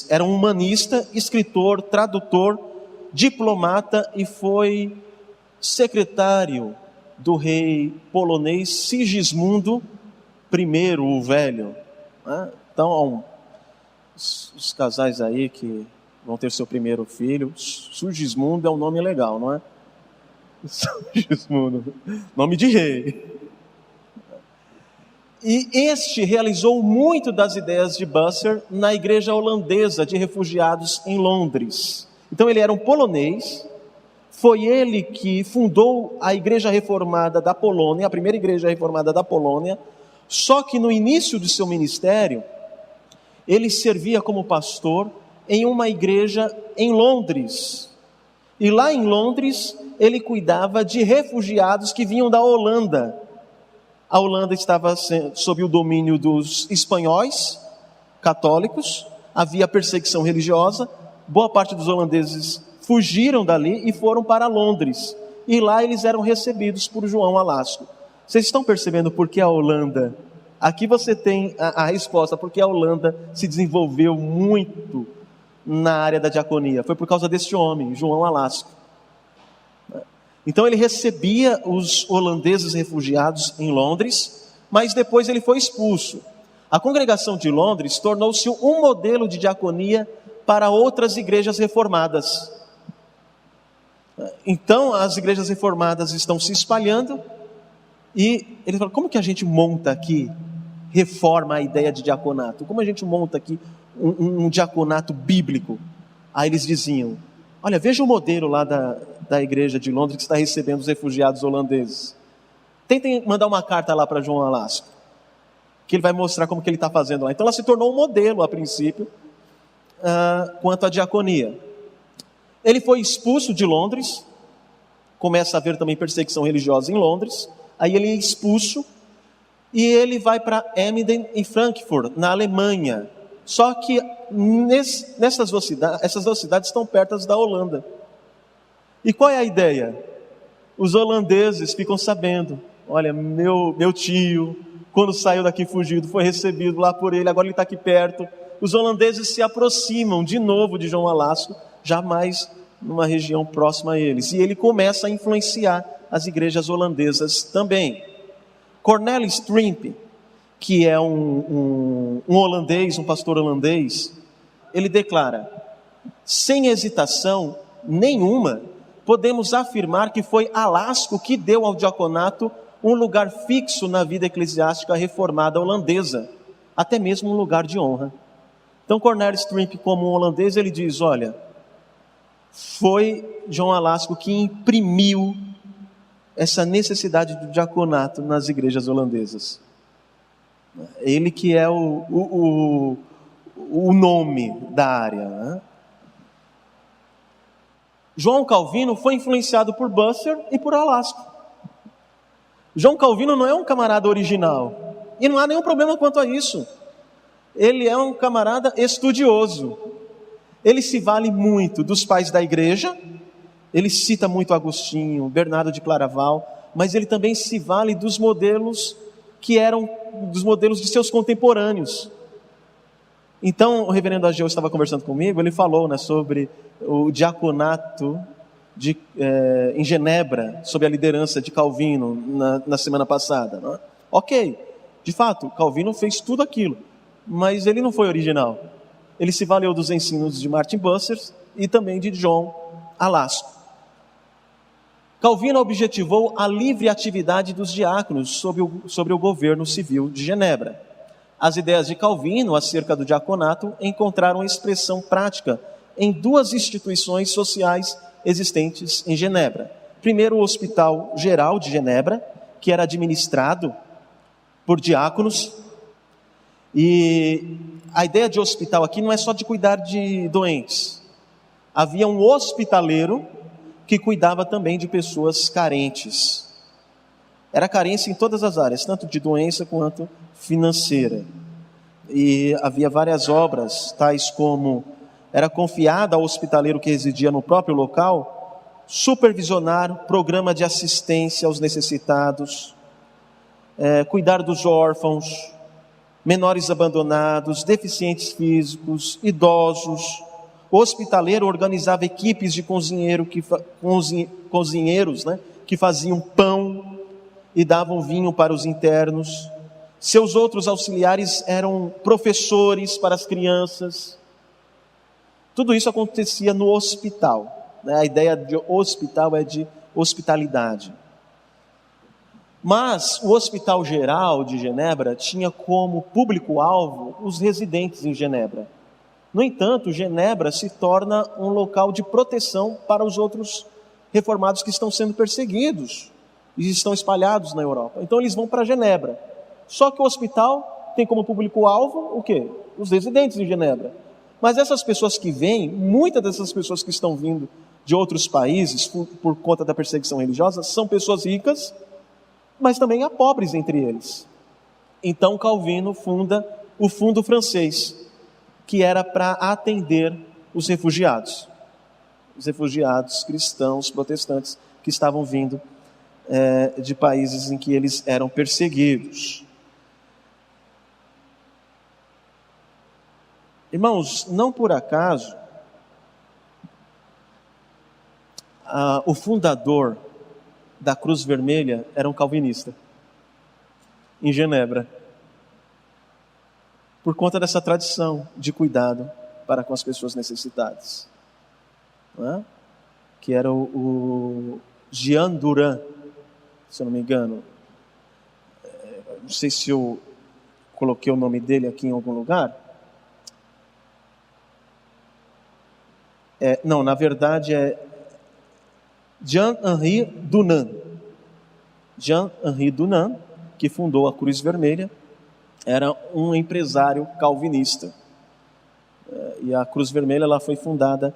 Era um humanista, escritor, tradutor, diplomata e foi secretário do rei polonês Sigismundo I, o Velho. Então, os casais aí que vão ter seu primeiro filho, Sigismundo é um nome legal, não é? Sigismundo, nome de rei. E este realizou muito das ideias de Busser na igreja holandesa de refugiados em Londres. Então ele era um polonês, foi ele que fundou a igreja reformada da Polônia, a primeira igreja reformada da Polônia, só que no início do seu ministério, ele servia como pastor em uma igreja em Londres. E lá em Londres, ele cuidava de refugiados que vinham da Holanda. A Holanda estava sob o domínio dos espanhóis, católicos, havia perseguição religiosa, boa parte dos holandeses fugiram dali e foram para Londres. E lá eles eram recebidos por João Alasco. Vocês estão percebendo por que a Holanda? Aqui você tem a resposta, porque a Holanda se desenvolveu muito na área da diaconia. Foi por causa deste homem, João Alasco. Então ele recebia os holandeses refugiados em Londres, mas depois ele foi expulso. A congregação de Londres tornou-se um modelo de diaconia para outras igrejas reformadas. Então as igrejas reformadas estão se espalhando e ele falou: como que a gente monta aqui, reforma a ideia de diaconato? Como a gente monta aqui um diaconato bíblico? Aí eles diziam: olha, veja o modelo lá da igreja de Londres que está recebendo os refugiados holandeses. Tentem mandar uma carta lá para João Alasco, que ele vai mostrar como que ele está fazendo lá. Então ela se tornou um modelo a princípio, quanto à diaconia. Ele foi expulso de Londres, começa a haver também perseguição religiosa em Londres, aí ele é expulso, e ele vai para Emden e Frankfurt, na Alemanha. Só que essas duas cidades estão perto da Holanda. E qual é a ideia? Os holandeses ficam sabendo: olha, meu tio, quando saiu daqui fugido, foi recebido lá por ele, agora ele está aqui perto. Os holandeses se aproximam de novo de João Alasco, jamais numa região próxima a eles. E ele começa a influenciar as igrejas holandesas também. Cornelis Strimp, que é um holandês, um pastor holandês, ele declara: sem hesitação nenhuma, podemos afirmar que foi Alasco que deu ao diaconato um lugar fixo na vida eclesiástica reformada holandesa, até mesmo um lugar de honra. Então Cornelis Strimp, como um holandês, ele diz: olha, foi João Alasco que imprimiu essa necessidade do diaconato nas igrejas holandesas. Ele que é o nome da área, né? João Calvino foi influenciado por Busser e por Alasco. João Calvino não é um camarada original, e não há nenhum problema quanto a isso. Ele é um camarada estudioso. Ele se vale muito dos pais da igreja, ele cita muito Agostinho, Bernardo de Claraval, mas ele também se vale dos modelos que eram dos modelos de seus contemporâneos. Então o reverendo Ageu estava conversando comigo, ele falou, sobre o diaconato em Genebra, sob a liderança de Calvino, na semana passada. Não é? Ok, de fato, Calvino fez tudo aquilo, mas ele não foi original. Ele se valeu dos ensinos de Martin Bucer e também de John Alasco. Calvino objetivou a livre atividade dos diáconos sobre o governo civil de Genebra. As ideias de Calvino acerca do diaconato encontraram expressão prática em duas instituições sociais existentes em Genebra. Primeiro, o Hospital Geral de Genebra, que era administrado por diáconos. E a ideia de hospital aqui não é só de cuidar de doentes. Havia um hospitaleiro que cuidava também de pessoas carentes. Era carência em todas as áreas, tanto de doença quanto financeira. E havia várias obras, tais como era confiada ao hospitaleiro que residia no próprio local supervisionar programa de assistência aos necessitados, cuidar dos órfãos, menores abandonados, deficientes físicos, idosos. O hospitaleiro organizava equipes de cozinheiros, né, que faziam pão e davam vinho para os internos. Seus outros auxiliares eram professores para as crianças. Tudo isso acontecia no hospital, né? A ideia de hospital é de hospitalidade. Mas o Hospital Geral de Genebra tinha como público-alvo os residentes em Genebra. No entanto, Genebra se torna um local de proteção para os outros reformados que estão sendo perseguidos e estão espalhados na Europa. Então eles vão para Genebra. Só que o hospital tem como público-alvo o quê? Os residentes em Genebra. Mas essas pessoas que vêm, muitas dessas pessoas que estão vindo de outros países por conta da perseguição religiosa, são pessoas ricas, mas também há pobres entre eles. Então Calvino funda o Fundo Francês, que era para atender os refugiados cristãos, protestantes, que estavam vindo de países em que eles eram perseguidos. Irmãos, não por acaso, o fundador da Cruz Vermelha era um calvinista, em Genebra, por conta dessa tradição de cuidado para com as pessoas necessitadas, não é? Que era o Jean Duran, se eu não me engano. Não sei se eu coloquei o nome dele aqui em algum lugar. Não, na verdade é Jean-Henri Dunant. Jean-Henri Dunant, que fundou a Cruz Vermelha, era um empresário calvinista. E a Cruz Vermelha ela foi fundada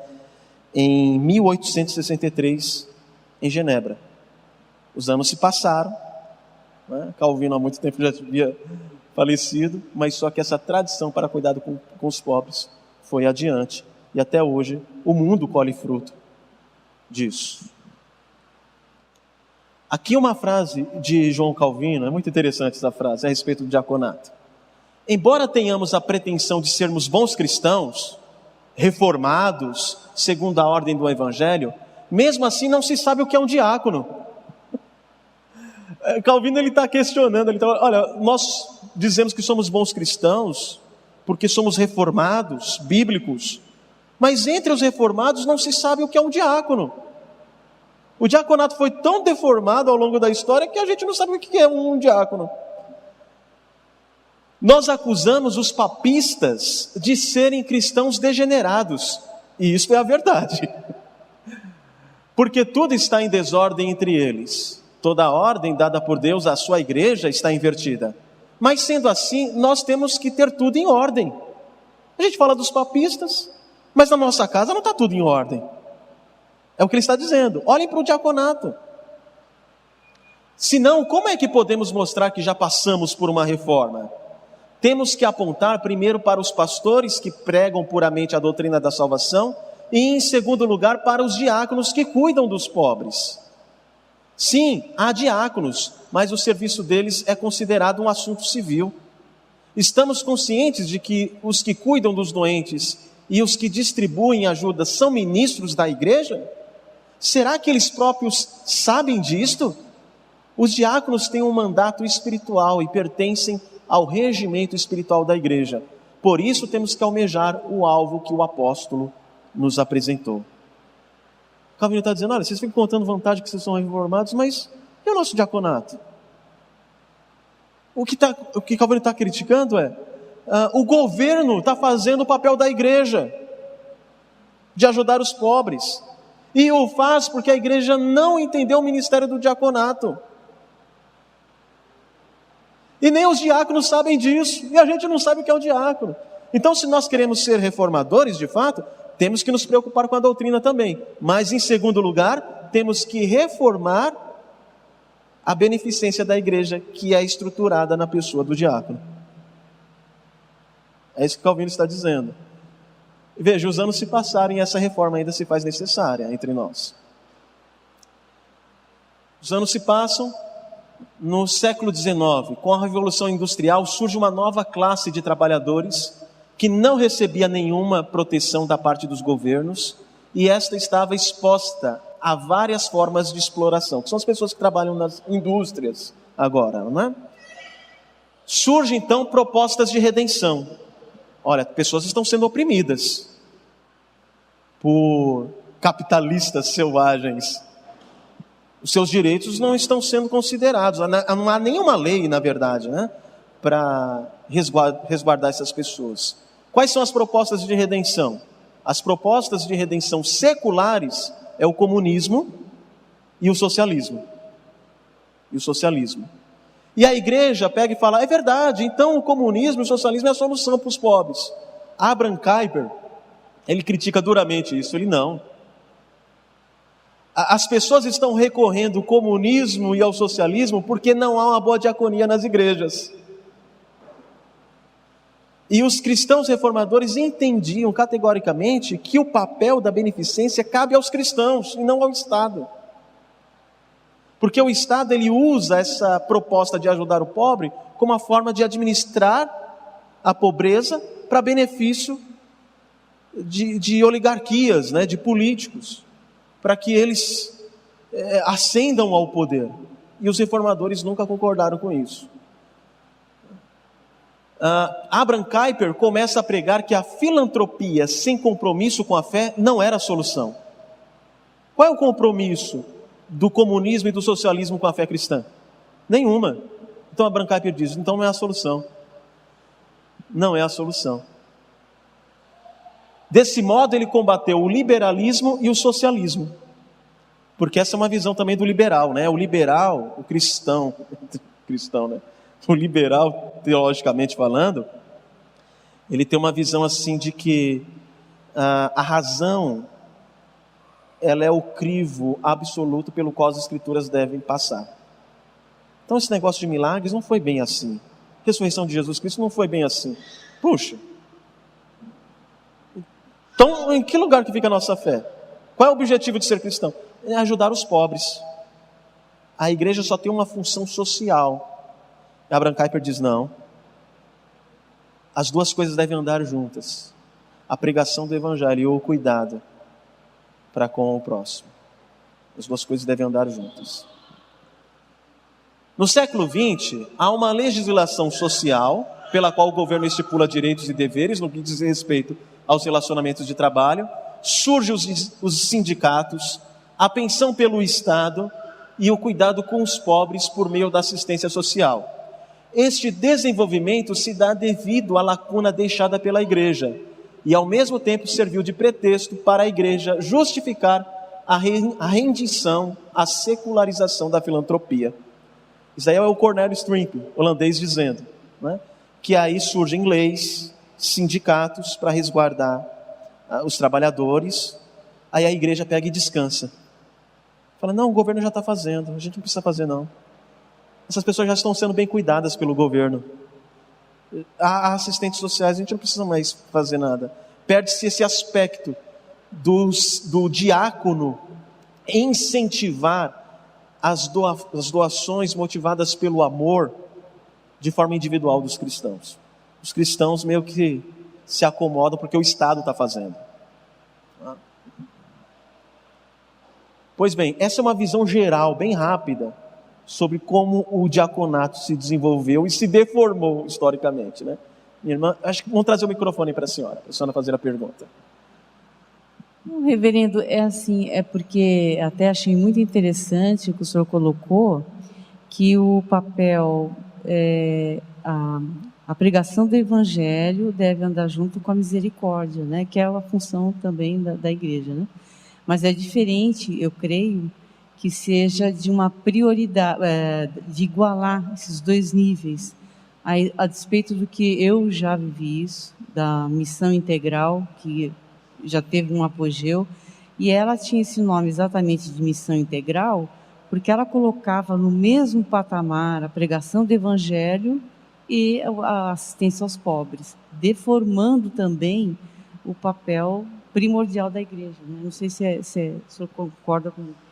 em 1863 em Genebra. Os anos se passaram, né? Calvino há muito tempo já havia falecido, mas só que essa tradição para cuidado com os pobres foi adiante. E até hoje o mundo colhe fruto disso. Aqui uma frase de João Calvino, é muito interessante essa frase, a respeito do diaconato. Embora tenhamos a pretensão de sermos bons cristãos, reformados, segundo a ordem do Evangelho, mesmo assim não se sabe o que é um diácono. Calvino está questionando, olha, nós dizemos que somos bons cristãos, porque somos reformados, bíblicos, mas entre os reformados não se sabe o que é um diácono. O diaconato foi tão deformado ao longo da história que a gente não sabe o que é um diácono. Nós acusamos os papistas de serem cristãos degenerados, e isso é a verdade, porque tudo está em desordem entre eles. Toda a ordem dada por Deus à sua igreja está invertida. Mas sendo assim, nós temos que ter tudo em ordem. A gente fala dos papistas, mas na nossa casa não está tudo em ordem. É o que ele está dizendo. Olhem para o diaconato. Senão, como é que podemos mostrar que já passamos por uma reforma? Temos que apontar primeiro para os pastores que pregam puramente a doutrina da salvação e, em segundo lugar, para os diáconos que cuidam dos pobres. Sim, há diáconos, mas o serviço deles é considerado um assunto civil. Estamos conscientes de que os que cuidam dos doentes e os que distribuem ajuda são ministros da igreja? Será que eles próprios sabem disto? Os diáconos têm um mandato espiritual e pertencem ao regimento espiritual da igreja. Por isso temos que almejar o alvo que o apóstolo nos apresentou. Calvino está dizendo, olha, vocês ficam contando vantagem que vocês são reformados, mas e o nosso diaconato? O que Calvino está criticando é, o governo está fazendo o papel da igreja, de ajudar os pobres, e o faz porque a igreja não entendeu o ministério do diaconato. E nem os diáconos sabem disso, e a gente não sabe o que é o diácono. Então, se nós queremos ser reformadores, de fato, temos que nos preocupar com a doutrina também. Mas, em segundo lugar, temos que reformar a beneficência da igreja, que é estruturada na pessoa do diácono. É isso que Calvino está dizendo. Veja, os anos se passaram e essa reforma ainda se faz necessária entre nós. Os anos se passam. No século XIX, com a Revolução Industrial, surge uma nova classe de trabalhadores que não recebia nenhuma proteção da parte dos governos, e esta estava exposta a várias formas de exploração, que são as pessoas que trabalham nas indústrias agora, não é? Surgem então propostas de redenção. Olha, pessoas estão sendo oprimidas por capitalistas selvagens. Os seus direitos não estão sendo considerados. Não há nenhuma lei, na verdade, né, para resguardar essas pessoas. Quais são as propostas de redenção? As propostas de redenção seculares é o comunismo e o socialismo. E a igreja pega e fala, é verdade, então o comunismo e o socialismo é a solução para os pobres. Abraham Kuyper, ele critica duramente isso. Ele não. As pessoas estão recorrendo ao comunismo e ao socialismo porque não há uma boa diaconia nas igrejas. E os cristãos reformadores entendiam categoricamente que o papel da beneficência cabe aos cristãos e não ao Estado. Porque o Estado ele usa essa proposta de ajudar o pobre como uma forma de administrar a pobreza para benefício de oligarquias, né, de políticos, para que eles ascendam ao poder. E os reformadores nunca concordaram com isso. Abraham Kuyper começa a pregar que a filantropia sem compromisso com a fé não era a solução. Qual é o compromisso do comunismo e do socialismo com a fé cristã? Nenhuma. Então Abraham Kuyper diz, então não é a solução. Não é a solução. Desse modo ele combateu o liberalismo e o socialismo. Porque essa é uma visão também do liberal, né? O liberal, o cristão, né? O liberal, teologicamente falando, ele tem uma visão assim de que a razão, ela é o crivo absoluto pelo qual as escrituras devem passar. Então esse negócio de milagres não foi bem assim. A ressurreição de Jesus Cristo não foi bem assim. Puxa. Então em que lugar que fica a nossa fé? Qual é o objetivo de ser cristão? É ajudar os pobres. A igreja só tem uma função social. Abraham Kuyper diz não. As duas coisas devem andar juntas. A pregação do evangelho e o cuidado para com o próximo. As duas coisas devem andar juntas. No século XX, há uma legislação social pela qual o governo estipula direitos e deveres no que diz respeito aos relacionamentos de trabalho. Surgem os sindicatos, a pensão pelo Estado e o cuidado com os pobres por meio da assistência social. Este desenvolvimento se dá devido à lacuna deixada pela igreja e ao mesmo tempo serviu de pretexto para a igreja justificar a rendição, a secularização da filantropia. Isso aí é o Cornelius Strimp, holandês, dizendo, né, que aí surgem leis, sindicatos para resguardar os trabalhadores. Aí a igreja pega e descansa. Fala, não, o governo já está fazendo, a gente não precisa fazer não. Essas pessoas já estão sendo bem cuidadas pelo governo. Há assistentes sociais, a gente não precisa mais fazer nada. Perde-se esse aspecto do diácono incentivar as doações motivadas pelo amor de forma individual dos cristãos. Os cristãos meio que se acomodam porque o Estado está fazendo. Pois bem, essa é uma visão geral, bem rápida, sobre como o diaconato se desenvolveu e se deformou historicamente, né? Minha irmã, acho que vamos trazer o microfone para a senhora fazer a pergunta. Reverendo, é porque até achei muito interessante o que o senhor colocou, que o papel, a pregação do Evangelho deve andar junto com a misericórdia, né? Que é a função também da igreja, né? Mas é diferente, eu creio, que seja de uma prioridade, de igualar esses dois níveis, a despeito do que eu já vivi isso, da missão integral, que já teve um apogeu, e ela tinha esse nome exatamente de missão integral, porque ela colocava no mesmo patamar a pregação do Evangelho e a assistência aos pobres, deformando também o papel primordial da igreja, né? Não sei se o senhor concorda com isso.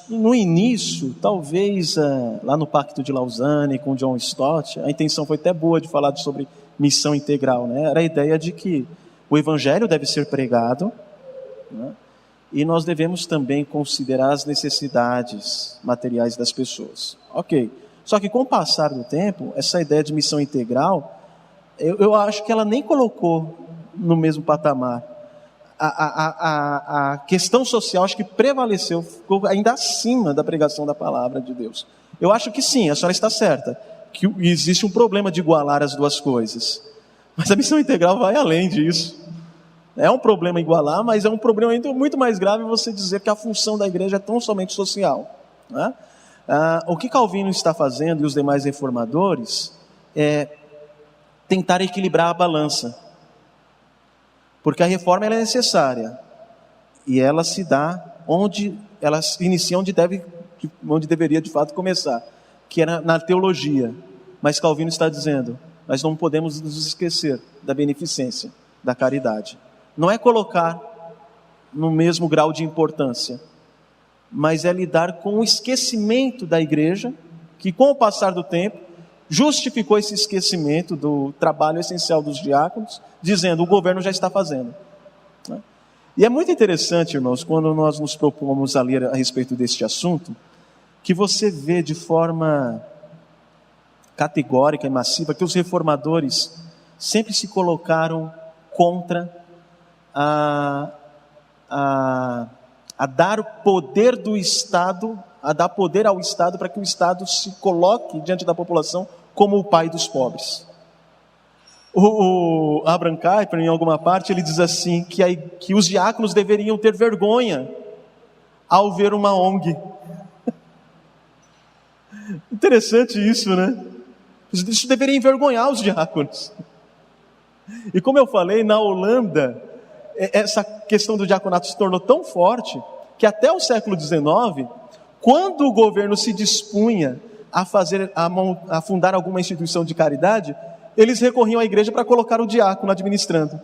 No início, talvez lá no Pacto de Lausanne, com John Stott, a intenção foi até boa de falar sobre missão integral, né? Era a ideia de que o Evangelho deve ser pregado, né? E nós devemos também considerar as necessidades materiais das pessoas. Ok. Só que com o passar do tempo, essa ideia de missão integral, eu acho que ela nem colocou no mesmo patamar. A questão social, acho que prevaleceu, ficou ainda acima da pregação da palavra de Deus. Eu acho que sim, a senhora está certa, que existe um problema de igualar as duas coisas. Mas a missão integral vai além disso. É um problema igualar, mas é um problema muito mais grave você dizer que a função da igreja é tão somente social, né? O que Calvino está fazendo e os demais reformadores é tentar equilibrar a balança. Porque a reforma ela é necessária e ela se dá ela se inicia onde deveria de fato começar, que era na teologia. Mas Calvino está dizendo, nós não podemos nos esquecer da beneficência, da caridade. Não é colocar no mesmo grau de importância, mas é lidar com o esquecimento da igreja, que com o passar do tempo justificou esse esquecimento do trabalho essencial dos diáconos, dizendo, o governo já está fazendo. E é muito interessante, irmãos, quando nós nos propomos a ler a respeito deste assunto, que você vê de forma categórica e massiva que os reformadores sempre se colocaram contra a dar poder do Estado, a dar poder ao Estado para que o Estado se coloque diante da população como o pai dos pobres. O Abraham Kuyper, em alguma parte, ele diz assim, que os diáconos deveriam ter vergonha ao ver uma ONG. Interessante isso, né? Isso deveria envergonhar os diáconos. E como eu falei, na Holanda, essa questão do diaconato se tornou tão forte, que até o século XIX, quando o governo se dispunha a fundar alguma instituição de caridade, eles recorriam à igreja para colocar o diácono administrando.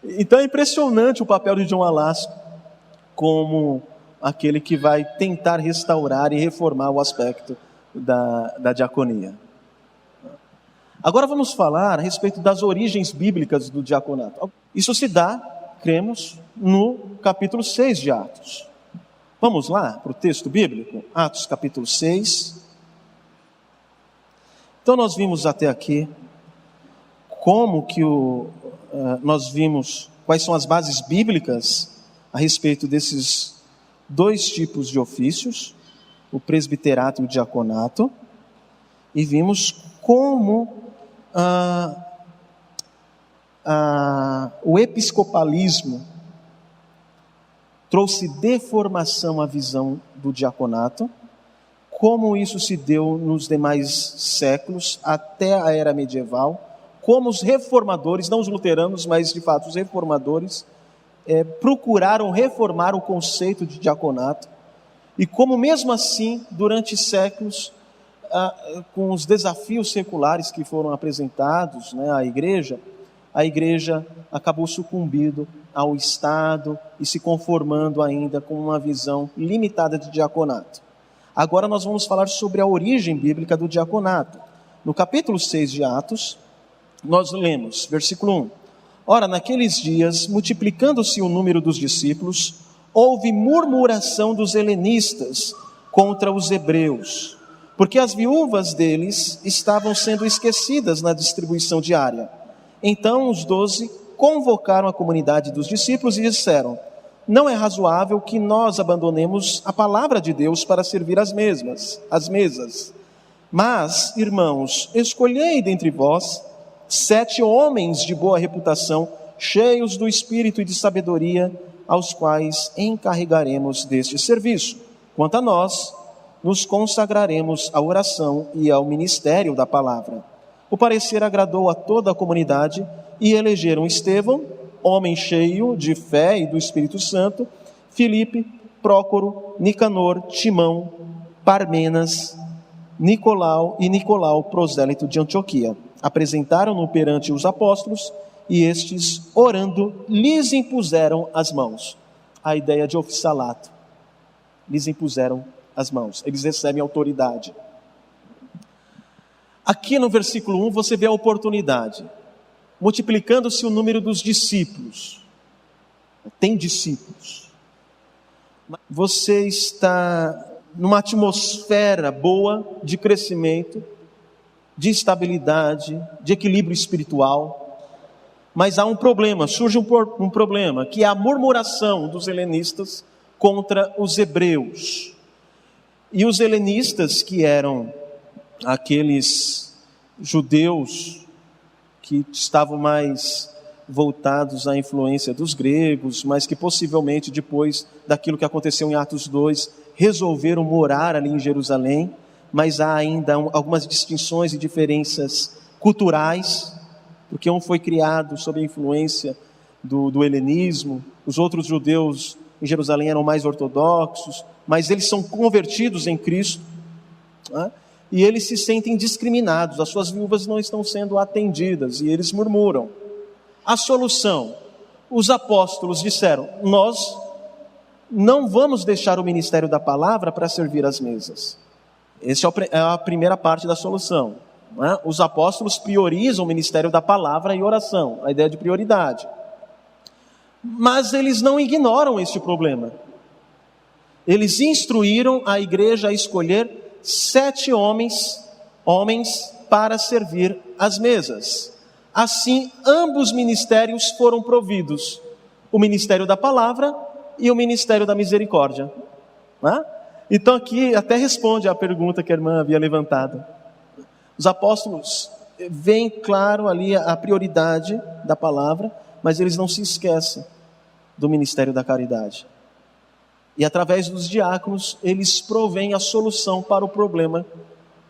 Então é impressionante o papel de John Alasco como aquele que vai tentar restaurar e reformar o aspecto da diaconia. Agora vamos falar a respeito das origens bíblicas do diaconato. Isso se dá, cremos, no capítulo 6 de Atos. Vamos lá para o texto bíblico? Atos capítulo 6. Então nós vimos até aqui como que nós vimos quais são as bases bíblicas a respeito desses dois tipos de ofícios, o presbiterato e o diaconato, e vimos como o episcopalismo trouxe deformação à visão do diaconato, como isso se deu nos demais séculos, até a era medieval, como os reformadores, não os luteranos, mas de fato os reformadores, procuraram reformar o conceito de diaconato, e como mesmo assim, durante séculos, com os desafios seculares que foram apresentados, né, à igreja, a igreja acabou sucumbindo ao Estado e se conformando ainda com uma visão limitada de diaconato. Agora nós vamos falar sobre a origem bíblica do diaconato. No capítulo 6 de Atos, nós lemos, versículo 1. Ora, naqueles dias, multiplicando-se o número dos discípulos, houve murmuração dos helenistas contra os hebreus, porque as viúvas deles estavam sendo esquecidas na distribuição diária. Então os 12 convocaram a comunidade dos discípulos e disseram: não é razoável que nós abandonemos a palavra de Deus para servir as mesas. Mas, irmãos, escolhei dentre vós 7 homens de boa reputação, cheios do espírito e de sabedoria, aos quais encarregaremos deste serviço. Quanto a nós, nos consagraremos à oração e ao ministério da palavra. O parecer agradou a toda a comunidade e elegeram Estevão, homem cheio de fé e do Espírito Santo, Filipe, Prócoro, Nicanor, Timão, Parmenas, Nicolau, prosélito de Antioquia. Apresentaram-no perante os apóstolos e estes, orando, lhes impuseram as mãos. A ideia de oficialato. Lhes impuseram as mãos. Eles recebem autoridade. Aqui no versículo 1 você vê a oportunidade. Multiplicando-se o número dos discípulos. Tem discípulos. Você está numa atmosfera boa de crescimento, de estabilidade, de equilíbrio espiritual. Mas há um problema, surge um problema, que é a murmuração dos helenistas contra os hebreus. E os helenistas, que eram aqueles judeus que estavam mais voltados à influência dos gregos, mas que possivelmente depois daquilo que aconteceu em Atos 2, resolveram morar ali em Jerusalém, mas há ainda algumas distinções e diferenças culturais, porque um foi criado sob a influência do helenismo, os outros judeus em Jerusalém eram mais ortodoxos, mas eles são convertidos em Cristo, né? E eles se sentem discriminados, as suas viúvas não estão sendo atendidas, e eles murmuram. A solução, os apóstolos disseram: nós não vamos deixar o ministério da palavra para servir as mesas. Essa é a primeira parte da solução, né? Os apóstolos priorizam o ministério da palavra e oração, a ideia de prioridade. Mas eles não ignoram este problema. Eles instruíram a igreja a escolher 7 homens para servir as mesas. Assim, ambos ministérios foram providos: o ministério da palavra e o ministério da misericórdia, né? Então aqui até responde à pergunta que a irmã havia levantado. Os apóstolos veem claro ali a prioridade da palavra, mas eles não se esquecem do ministério da caridade. E através dos diáconos, eles provêm a solução para o problema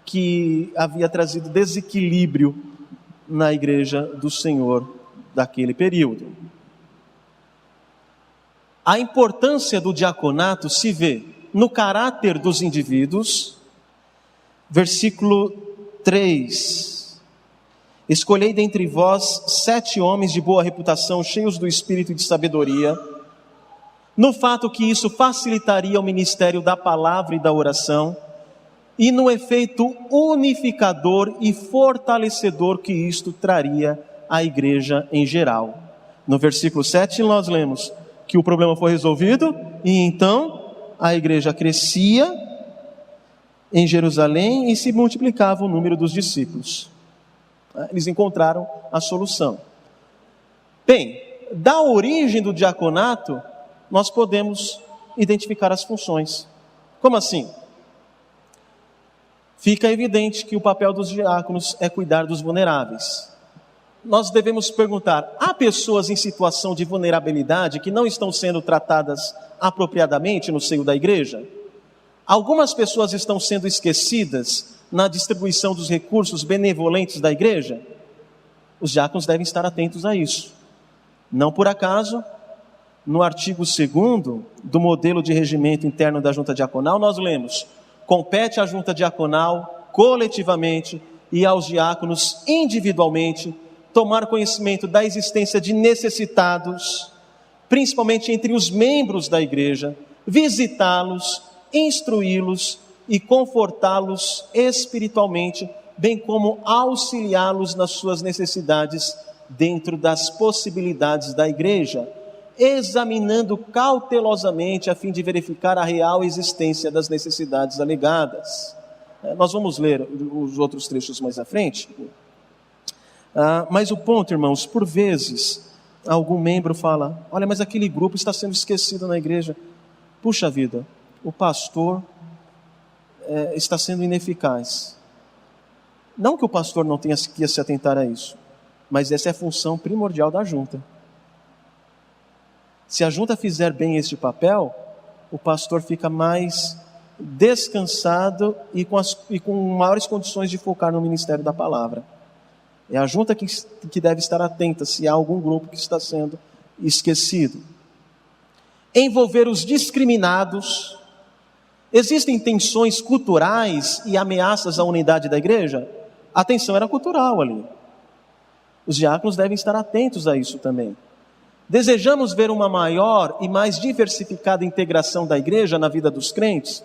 que havia trazido desequilíbrio na igreja do Senhor daquele período. A importância do diaconato se vê no caráter dos indivíduos. Versículo 3: escolhei dentre vós 7 homens de boa reputação, cheios do espírito e de sabedoria, no fato que isso facilitaria o ministério da palavra e da oração, e no efeito unificador e fortalecedor que isto traria à igreja em geral. No versículo 7 nós lemos que o problema foi resolvido, e então a igreja crescia em Jerusalém e se multiplicava o número dos discípulos. Eles encontraram a solução. Bem, da origem do diaconato, nós podemos identificar as funções. Como assim? Fica evidente que o papel dos diáconos é cuidar dos vulneráveis. Nós devemos perguntar: há pessoas em situação de vulnerabilidade que não estão sendo tratadas apropriadamente no seio da igreja? Algumas pessoas estão sendo esquecidas na distribuição dos recursos benevolentes da igreja? Os diáconos devem estar atentos a isso. Não por acaso, no artigo 2º do modelo de regimento interno da junta diaconal, nós lemos: compete à junta diaconal, coletivamente, e aos diáconos individualmente, tomar conhecimento da existência de necessitados, principalmente entre os membros da igreja, visitá-los, instruí-los e confortá-los espiritualmente, bem como auxiliá-los nas suas necessidades dentro das possibilidades da igreja, examinando cautelosamente a fim de verificar a real existência das necessidades alegadas. Nós vamos ler os outros trechos mais à frente. Mas o ponto, irmãos, por vezes, algum membro fala: olha, mas aquele grupo está sendo esquecido na igreja. Puxa vida, o pastor está sendo ineficaz. Não que o pastor não tenha que se atentar a isso, mas essa é a função primordial da junta. Se a junta fizer bem este papel, o pastor fica mais descansado e com maiores condições de focar no ministério da palavra. É a junta que deve estar atenta se há algum grupo que está sendo esquecido. Envolver os discriminados. Existem tensões culturais e ameaças à unidade da igreja? A tensão era cultural ali. Os diáconos devem estar atentos a isso também. Desejamos ver uma maior e mais diversificada integração da igreja na vida dos crentes?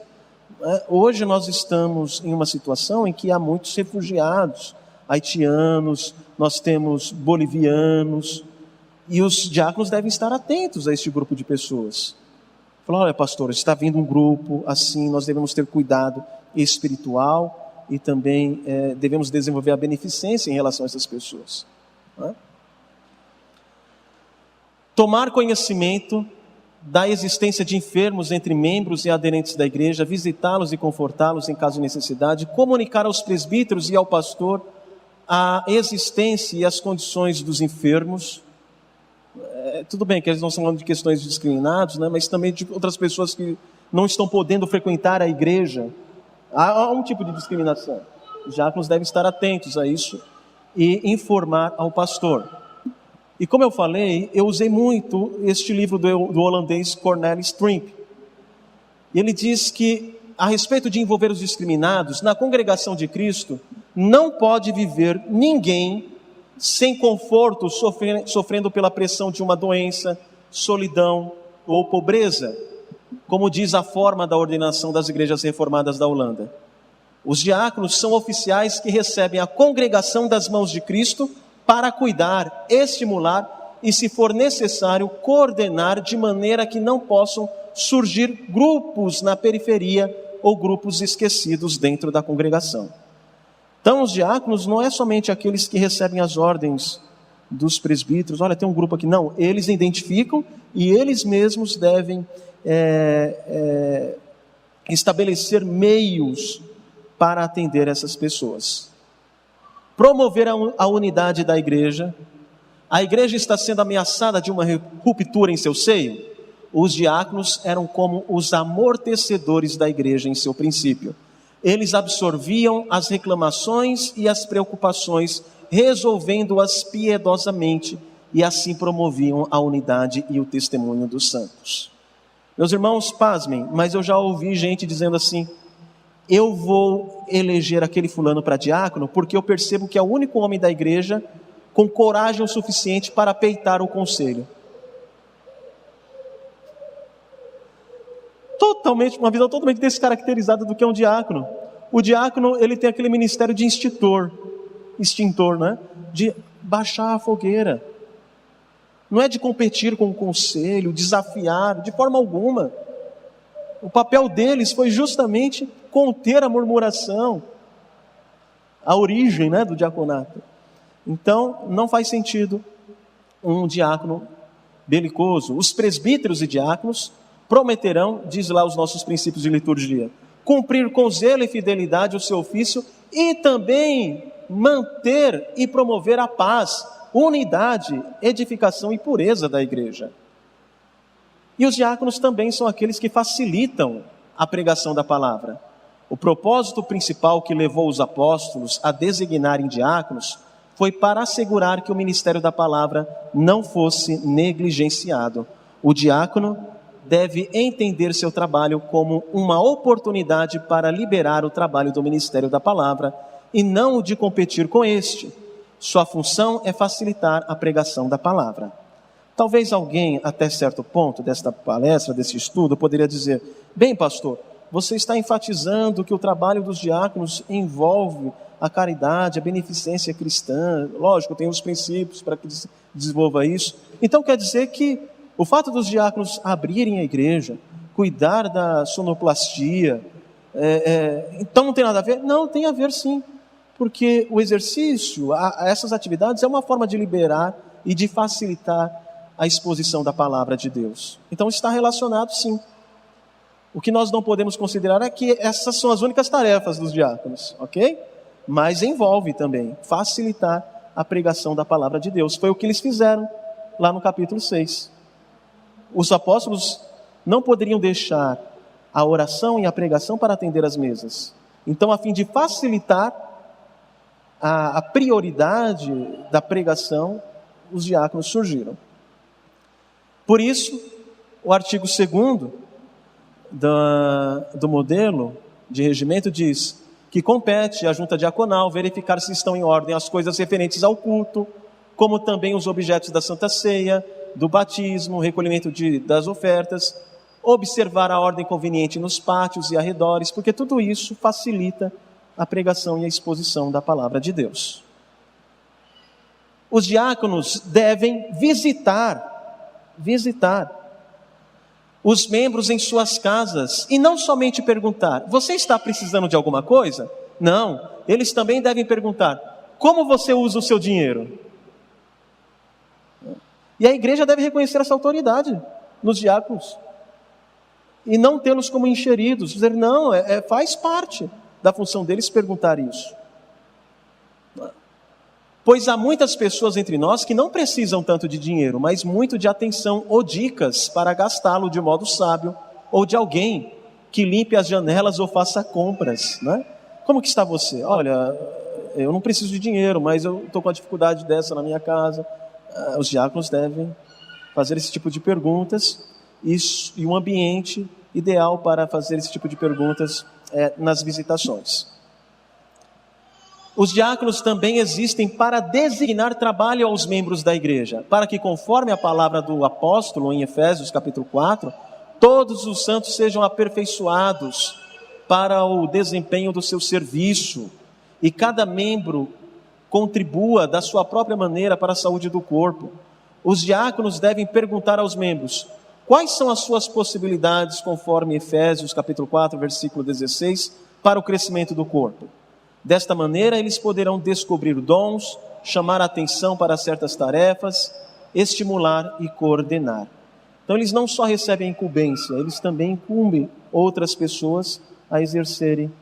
Hoje nós estamos em uma situação em que há muitos refugiados, haitianos, nós temos bolivianos, e os diáconos devem estar atentos a este grupo de pessoas. Falar: olha, pastor, está vindo um grupo assim, nós devemos ter cuidado espiritual e também devemos desenvolver a beneficência em relação a essas pessoas. Tomar conhecimento da existência de enfermos entre membros e aderentes da igreja, visitá-los e confortá-los em caso de necessidade, comunicar aos presbíteros e ao pastor a existência e as condições dos enfermos. Tudo bem que eles não estão falando de questões de discriminados, né, mas também de outras pessoas que não estão podendo frequentar a igreja. Há um tipo de discriminação. Os diáconos devem estar atentos a isso e informar ao pastor. E como eu falei, eu usei muito este livro do holandês Cornelis Trimp. E ele diz que, a respeito de envolver os discriminados, na congregação de Cristo, não pode viver ninguém sem conforto, sofrendo pela pressão de uma doença, solidão ou pobreza, como diz a forma da ordenação das igrejas reformadas da Holanda. Os diáconos são oficiais que recebem a congregação das mãos de Cristo para cuidar, estimular e, se for necessário, coordenar de maneira que não possam surgir grupos na periferia ou grupos esquecidos dentro da congregação. Então, os diáconos não é somente aqueles que recebem as ordens dos presbíteros. Olha, tem um grupo aqui. Não, eles identificam e eles mesmos devem estabelecer meios para atender essas pessoas. Promover a unidade da igreja. A igreja está sendo ameaçada de uma ruptura em seu seio. Os diáconos eram como os amortecedores da igreja em seu princípio. Eles absorviam as reclamações e as preocupações, resolvendo-as piedosamente, e assim promoviam a unidade e o testemunho dos santos. Meus irmãos, pasmem, mas eu já ouvi gente dizendo assim: eu vou eleger aquele fulano para diácono porque eu percebo que é o único homem da igreja com coragem o suficiente para peitar o conselho. Uma vida totalmente descaracterizada do que é um diácono. O diácono, ele tem aquele ministério de extintor, né? De baixar a fogueira. Não é de competir com o conselho, desafiar, de forma alguma. O papel deles foi justamente conter a murmuração, a origem, né, do diaconato. Então, não faz sentido um diácono belicoso. Os presbíteros e diáconos prometerão, diz lá os nossos princípios de liturgia, cumprir com zelo e fidelidade o seu ofício e também manter e promover a paz, unidade, edificação e pureza da igreja. E os diáconos também são aqueles que facilitam a pregação da palavra. O propósito principal que levou os apóstolos a designarem diáconos foi para assegurar que o ministério da palavra não fosse negligenciado. O diácono deve entender seu trabalho como uma oportunidade para liberar o trabalho do ministério da palavra e não o de competir com este. Sua função é facilitar a pregação da palavra. Talvez alguém, até certo ponto desta palestra, desse estudo, poderia dizer: bem, pastor, você está enfatizando que o trabalho dos diáconos envolve a caridade, a beneficência cristã. Lógico, tem os princípios para que desenvolva isso. Então quer dizer que o fato dos diáconos abrirem a igreja, cuidar da sonoplastia, então não tem nada a ver? Não, tem a ver sim. Porque o exercício, essas atividades, é uma forma de liberar e de facilitar a exposição da palavra de Deus. Então está relacionado sim. O que nós não podemos considerar é que essas são as únicas tarefas dos diáconos, ok? Mas envolve também facilitar a pregação da palavra de Deus. Foi o que eles fizeram lá no capítulo 6. Os apóstolos não poderiam deixar a oração e a pregação para atender as mesas. Então, a fim de facilitar a prioridade da pregação, os diáconos surgiram. Por isso, o artigo 2º do modelo de regimento diz que compete à junta diaconal verificar se estão em ordem as coisas referentes ao culto, como também os objetos da Santa Ceia, do batismo, o recolhimento das ofertas, observar a ordem conveniente nos pátios e arredores, porque tudo isso facilita a pregação e a exposição da palavra de Deus. Os diáconos devem visitar os membros em suas casas e não somente perguntar: você está precisando de alguma coisa? Não, eles também devem perguntar: como você usa o seu dinheiro? E a igreja deve reconhecer essa autoridade nos diáconos e não tê-los como enxeridos, dizer: não, faz parte da função deles perguntar isso. Pois há muitas pessoas entre nós que não precisam tanto de dinheiro, mas muito de atenção ou dicas para gastá-lo de modo sábio, ou de alguém que limpe as janelas ou faça compras, né? Como que está você? Olha, eu não preciso de dinheiro, mas eu estou com uma dificuldade dessa na minha casa. Os diáconos devem fazer esse tipo de perguntas, e um ambiente ideal para fazer esse tipo de perguntas nas visitações. Os diáconos também existem para designar trabalho aos membros da igreja, para que, conforme a palavra do apóstolo em Efésios capítulo 4, todos os santos sejam aperfeiçoados para o desempenho do seu serviço, e cada membro contribua da sua própria maneira para a saúde do corpo. Os diáconos devem perguntar aos membros: quais são as suas possibilidades, conforme Efésios capítulo 4, versículo 16, para o crescimento do corpo? Desta maneira, eles poderão descobrir dons, chamar a atenção para certas tarefas, estimular e coordenar. Então, eles não só recebem incumbência, eles também incumbem outras pessoas a exercerem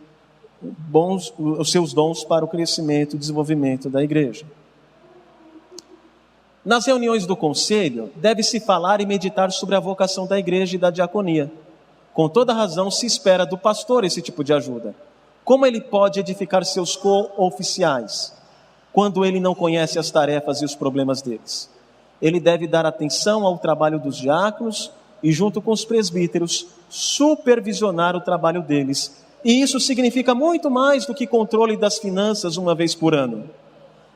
os seus dons para o crescimento e desenvolvimento da igreja. Nas reuniões do conselho, deve-se falar e meditar sobre a vocação da igreja e da diaconia. Com toda razão, se espera do pastor esse tipo de ajuda. Como ele pode edificar seus co-oficiais, quando ele não conhece as tarefas e os problemas deles? Ele deve dar atenção ao trabalho dos diáconos e, junto com os presbíteros, supervisionar o trabalho deles. E isso significa muito mais do que controle das finanças uma vez por ano.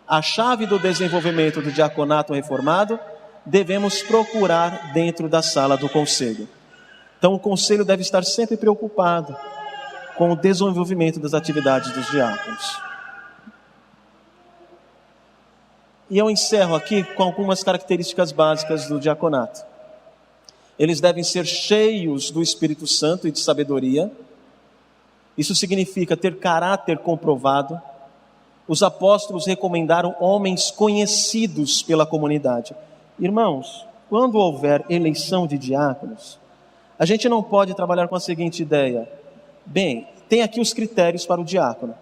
A chave do desenvolvimento do diaconato reformado devemos procurar dentro da sala do conselho. Então, o conselho deve estar sempre preocupado com o desenvolvimento das atividades dos diáconos. E eu encerro aqui com algumas características básicas do diaconato. Eles devem ser cheios do Espírito Santo e de sabedoria. Isso significa ter caráter comprovado. Os apóstolos recomendaram homens conhecidos pela comunidade. Irmãos, quando houver eleição de diáconos, a gente não pode trabalhar com a seguinte ideia: bem, tem aqui os critérios para o diácono.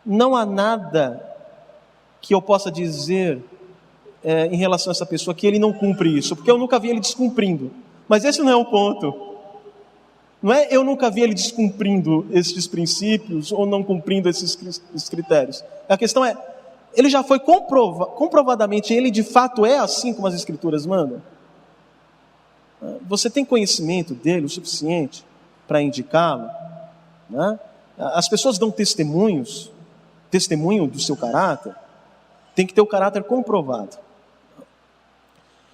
Não há nada que eu possa dizer em relação a essa pessoa que ele não cumpre isso, porque eu nunca vi ele descumprindo. Mas esse não é o ponto. Não é eu nunca vi ele descumprindo esses princípios ou não cumprindo esses critérios. A questão é, ele já foi comprovadamente, ele de fato é assim como as Escrituras mandam? Você tem conhecimento dele o suficiente para indicá-lo? Né? As pessoas dão testemunho do seu caráter. Tem que ter o caráter comprovado.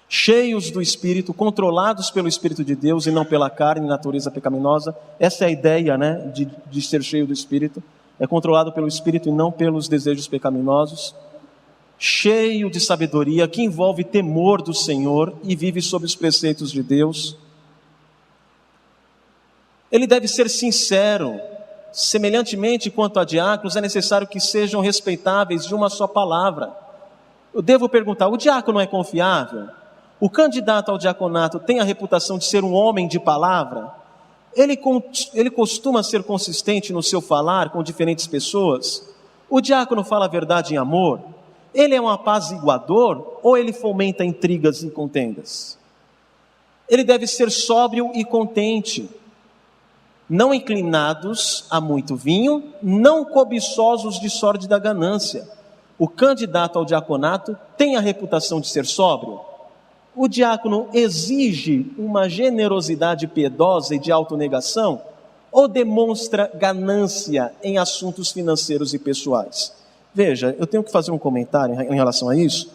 Cheios do Espírito, controlados pelo Espírito de Deus e não pela carne e natureza pecaminosa. Essa é a ideia, né, de ser cheio do Espírito. é controlado pelo Espírito e não pelos desejos pecaminosos, cheio de sabedoria, que envolve temor do Senhor e vive sob os preceitos de Deus. Ele deve ser sincero. Semelhantemente quanto a diáconos, é necessário que sejam respeitáveis de uma só palavra. Eu devo perguntar, o diácono é confiável? O candidato ao diaconato tem a reputação de ser um homem de palavra? Ele costuma ser consistente no seu falar com diferentes pessoas? O diácono fala a verdade em amor? Ele é um apaziguador ou ele fomenta intrigas e contendas? Ele deve ser sóbrio e contente, não inclinados a muito vinho, não cobiçosos de sórdida ganância. O candidato ao diaconato tem a reputação de ser sóbrio? O diácono exige uma generosidade piedosa e de autonegação ou demonstra ganância em assuntos financeiros e pessoais? Veja, eu tenho que fazer um comentário em relação a isso,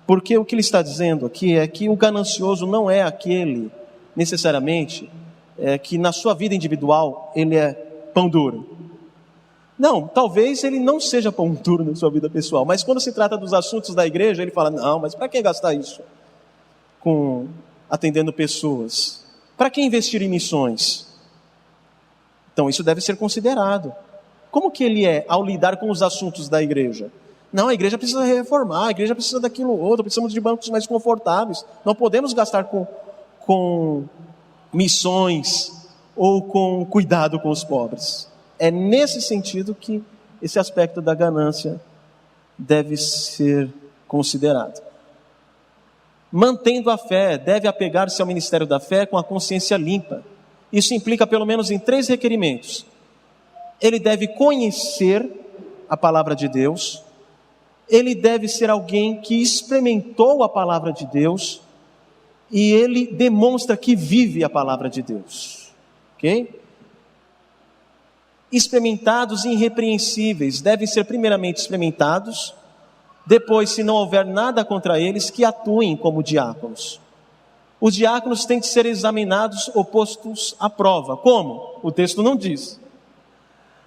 porque o que ele está dizendo aqui é que o ganancioso não é aquele, necessariamente, que na sua vida individual ele é pão duro. Não, talvez ele não seja pão duro na sua vida pessoal, mas quando se trata dos assuntos da igreja, ele fala, não, mas para que gastar isso atendendo pessoas? Para que investir em missões? Então isso deve ser considerado. Como que ele é ao lidar com os assuntos da igreja? Não, a igreja precisa reformar, a igreja precisa daquilo outro, precisamos de bancos mais confortáveis. Não podemos gastar com missões ou com cuidado com os pobres. É nesse sentido que esse aspecto da ganância deve ser considerado. Mantendo a fé, deve apegar-se ao ministério da fé com a consciência limpa. Isso implica pelo menos em 3 requerimentos. Ele deve conhecer a palavra de Deus, ele deve ser alguém que experimentou a palavra de Deus e ele demonstra que vive a palavra de Deus. Ok? Experimentados e irrepreensíveis, devem ser primeiramente experimentados, depois, se não houver nada contra eles, que atuem como diáconos. Os diáconos têm que ser examinados ou postos à prova. Como? O texto não diz.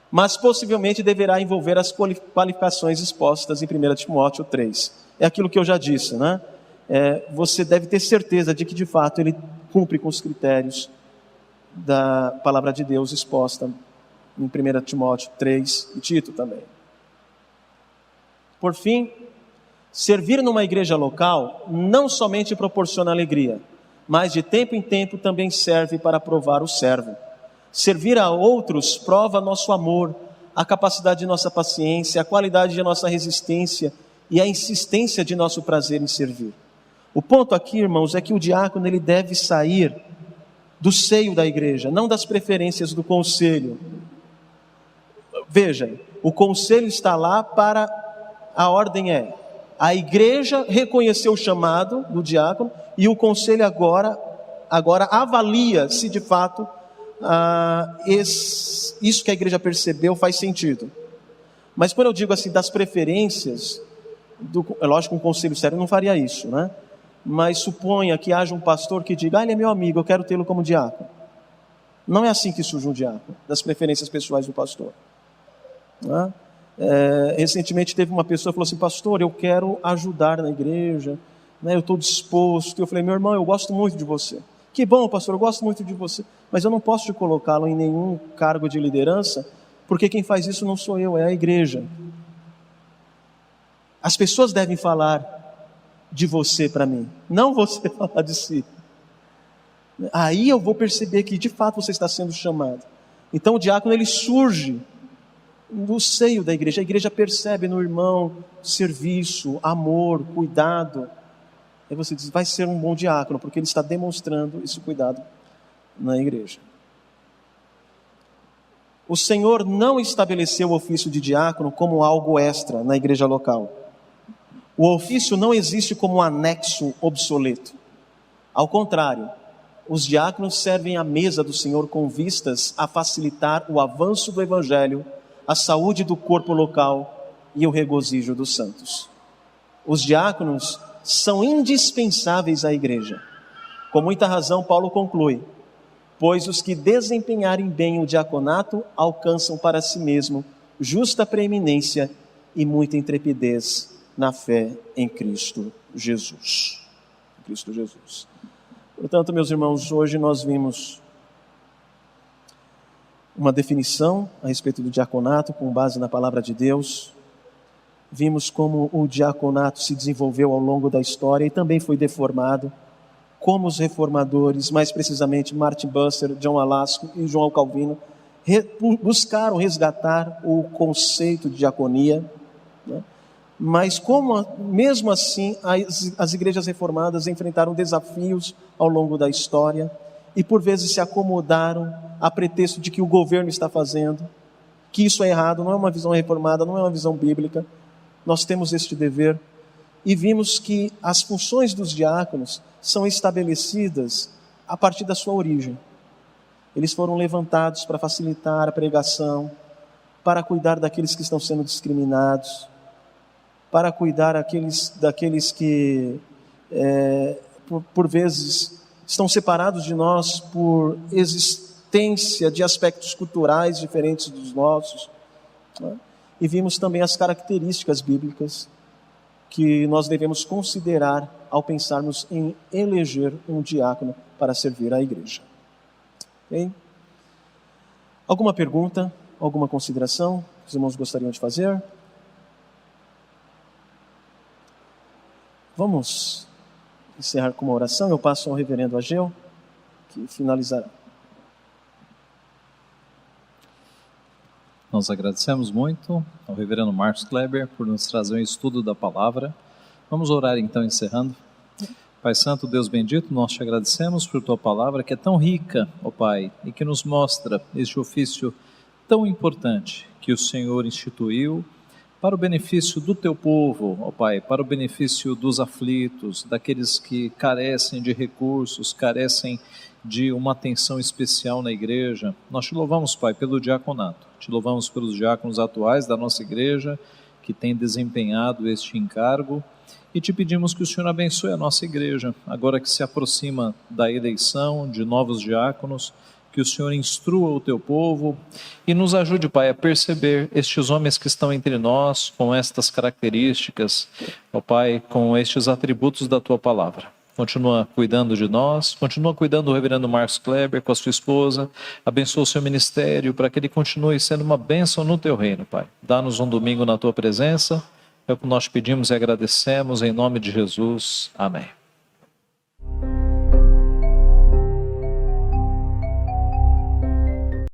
Mas possivelmente deverá envolver as qualificações expostas em 1 Timóteo 3. É aquilo que eu já disse, né? Você deve ter certeza de que de fato ele cumpre com os critérios da palavra de Deus exposta em 1 Timóteo 3 e Tito também. Por fim, servir numa igreja local não somente proporciona alegria, mas de tempo em tempo também serve para provar o servo. Servir a outros prova nosso amor, a capacidade de nossa paciência, a qualidade de nossa resistência e a insistência de nosso prazer em servir. O ponto aqui, irmãos, é que o diácono ele deve sair do seio da igreja, não das preferências do conselho. Veja, o conselho está lá para, a ordem é, a igreja reconheceu o chamado do diácono e o conselho agora avalia se de fato isso que a igreja percebeu faz sentido. Mas quando eu digo assim das preferências, é lógico que um conselho sério não faria isso, né? Mas suponha que haja um pastor que diga, ele é meu amigo, eu quero tê-lo como diácono. Não é assim que surge um diácono, das preferências pessoais do pastor, né? Recentemente teve uma pessoa que falou assim, pastor, eu quero ajudar na igreja, né? Eu estou disposto. Eu falei, meu irmão, eu gosto muito de você. Que bom, pastor, eu gosto muito de você, mas eu não posso te colocá-lo em nenhum cargo de liderança, porque quem faz isso não sou eu, é a igreja. As pessoas devem falar de você para mim, não você falar de si. Aí eu vou perceber que de fato você está sendo chamado. Então o diácono ele surge no seio da igreja. A igreja percebe no irmão serviço, amor, cuidado. Aí você diz, vai ser um bom diácono, porque ele está demonstrando esse cuidado na igreja. O Senhor não estabeleceu o ofício de diácono como algo extra na igreja local. O ofício não existe como um anexo obsoleto. Ao contrário, os diáconos servem à mesa do Senhor com vistas a facilitar o avanço do evangelho, a saúde do corpo local e o regozijo dos santos. Os diáconos são indispensáveis à igreja. Com muita razão, Paulo conclui, pois os que desempenharem bem o diaconato alcançam para si mesmo justa preeminência e muita intrepidez na fé em Cristo Jesus. Cristo Jesus. Portanto, meus irmãos, hoje nós vimos uma definição a respeito do diaconato com base na palavra de Deus. Vimos como o diaconato se desenvolveu ao longo da história e também foi deformado, como os reformadores, mais precisamente Martin Bucer, John Alasco e João Calvino, buscaram resgatar o conceito de diaconia, né? Mas como, mesmo assim, as igrejas reformadas enfrentaram desafios ao longo da história e por vezes se acomodaram a pretexto de que o governo está fazendo, que isso é errado, não é uma visão reformada, não é uma visão bíblica. Nós temos este dever e vimos que as funções dos diáconos são estabelecidas a partir da sua origem. Eles foram levantados para facilitar a pregação, para cuidar daqueles que estão sendo discriminados, para cuidar daqueles que, por vezes, estão separados de nós por existência de aspectos culturais diferentes dos nossos, né? E vimos também as características bíblicas que nós devemos considerar ao pensarmos em eleger um diácono para servir à igreja. Okay? Alguma pergunta, alguma consideração que os irmãos gostariam de fazer? Vamos encerrar com uma oração. Eu passo ao reverendo Ageu, que finalizará. Nós agradecemos muito ao reverendo Marcos Kleber por nos trazer um estudo da palavra. Vamos orar então, encerrando. Pai Santo, Deus bendito, nós te agradecemos por tua palavra que é tão rica, ó Pai, e que nos mostra este ofício tão importante que o Senhor instituiu para o benefício do teu povo, ó Pai, para o benefício dos aflitos, daqueles que carecem de recursos, carecem de uma atenção especial na igreja. Nós te louvamos, Pai, pelo diaconato, te louvamos pelos diáconos atuais da nossa igreja, que têm desempenhado este encargo, e te pedimos que o Senhor abençoe a nossa igreja, agora que se aproxima da eleição de novos diáconos, que o Senhor instrua o teu povo e nos ajude, Pai, a perceber estes homens que estão entre nós, com estas características, ó Pai, com estes atributos da tua palavra. Continua cuidando de nós, continua cuidando do reverendo Marcos Kleber com a sua esposa, abençoa o seu ministério para que ele continue sendo uma bênção no teu reino, Pai. Dá-nos um domingo na tua presença, é o que nós pedimos e agradecemos em nome de Jesus. Amém.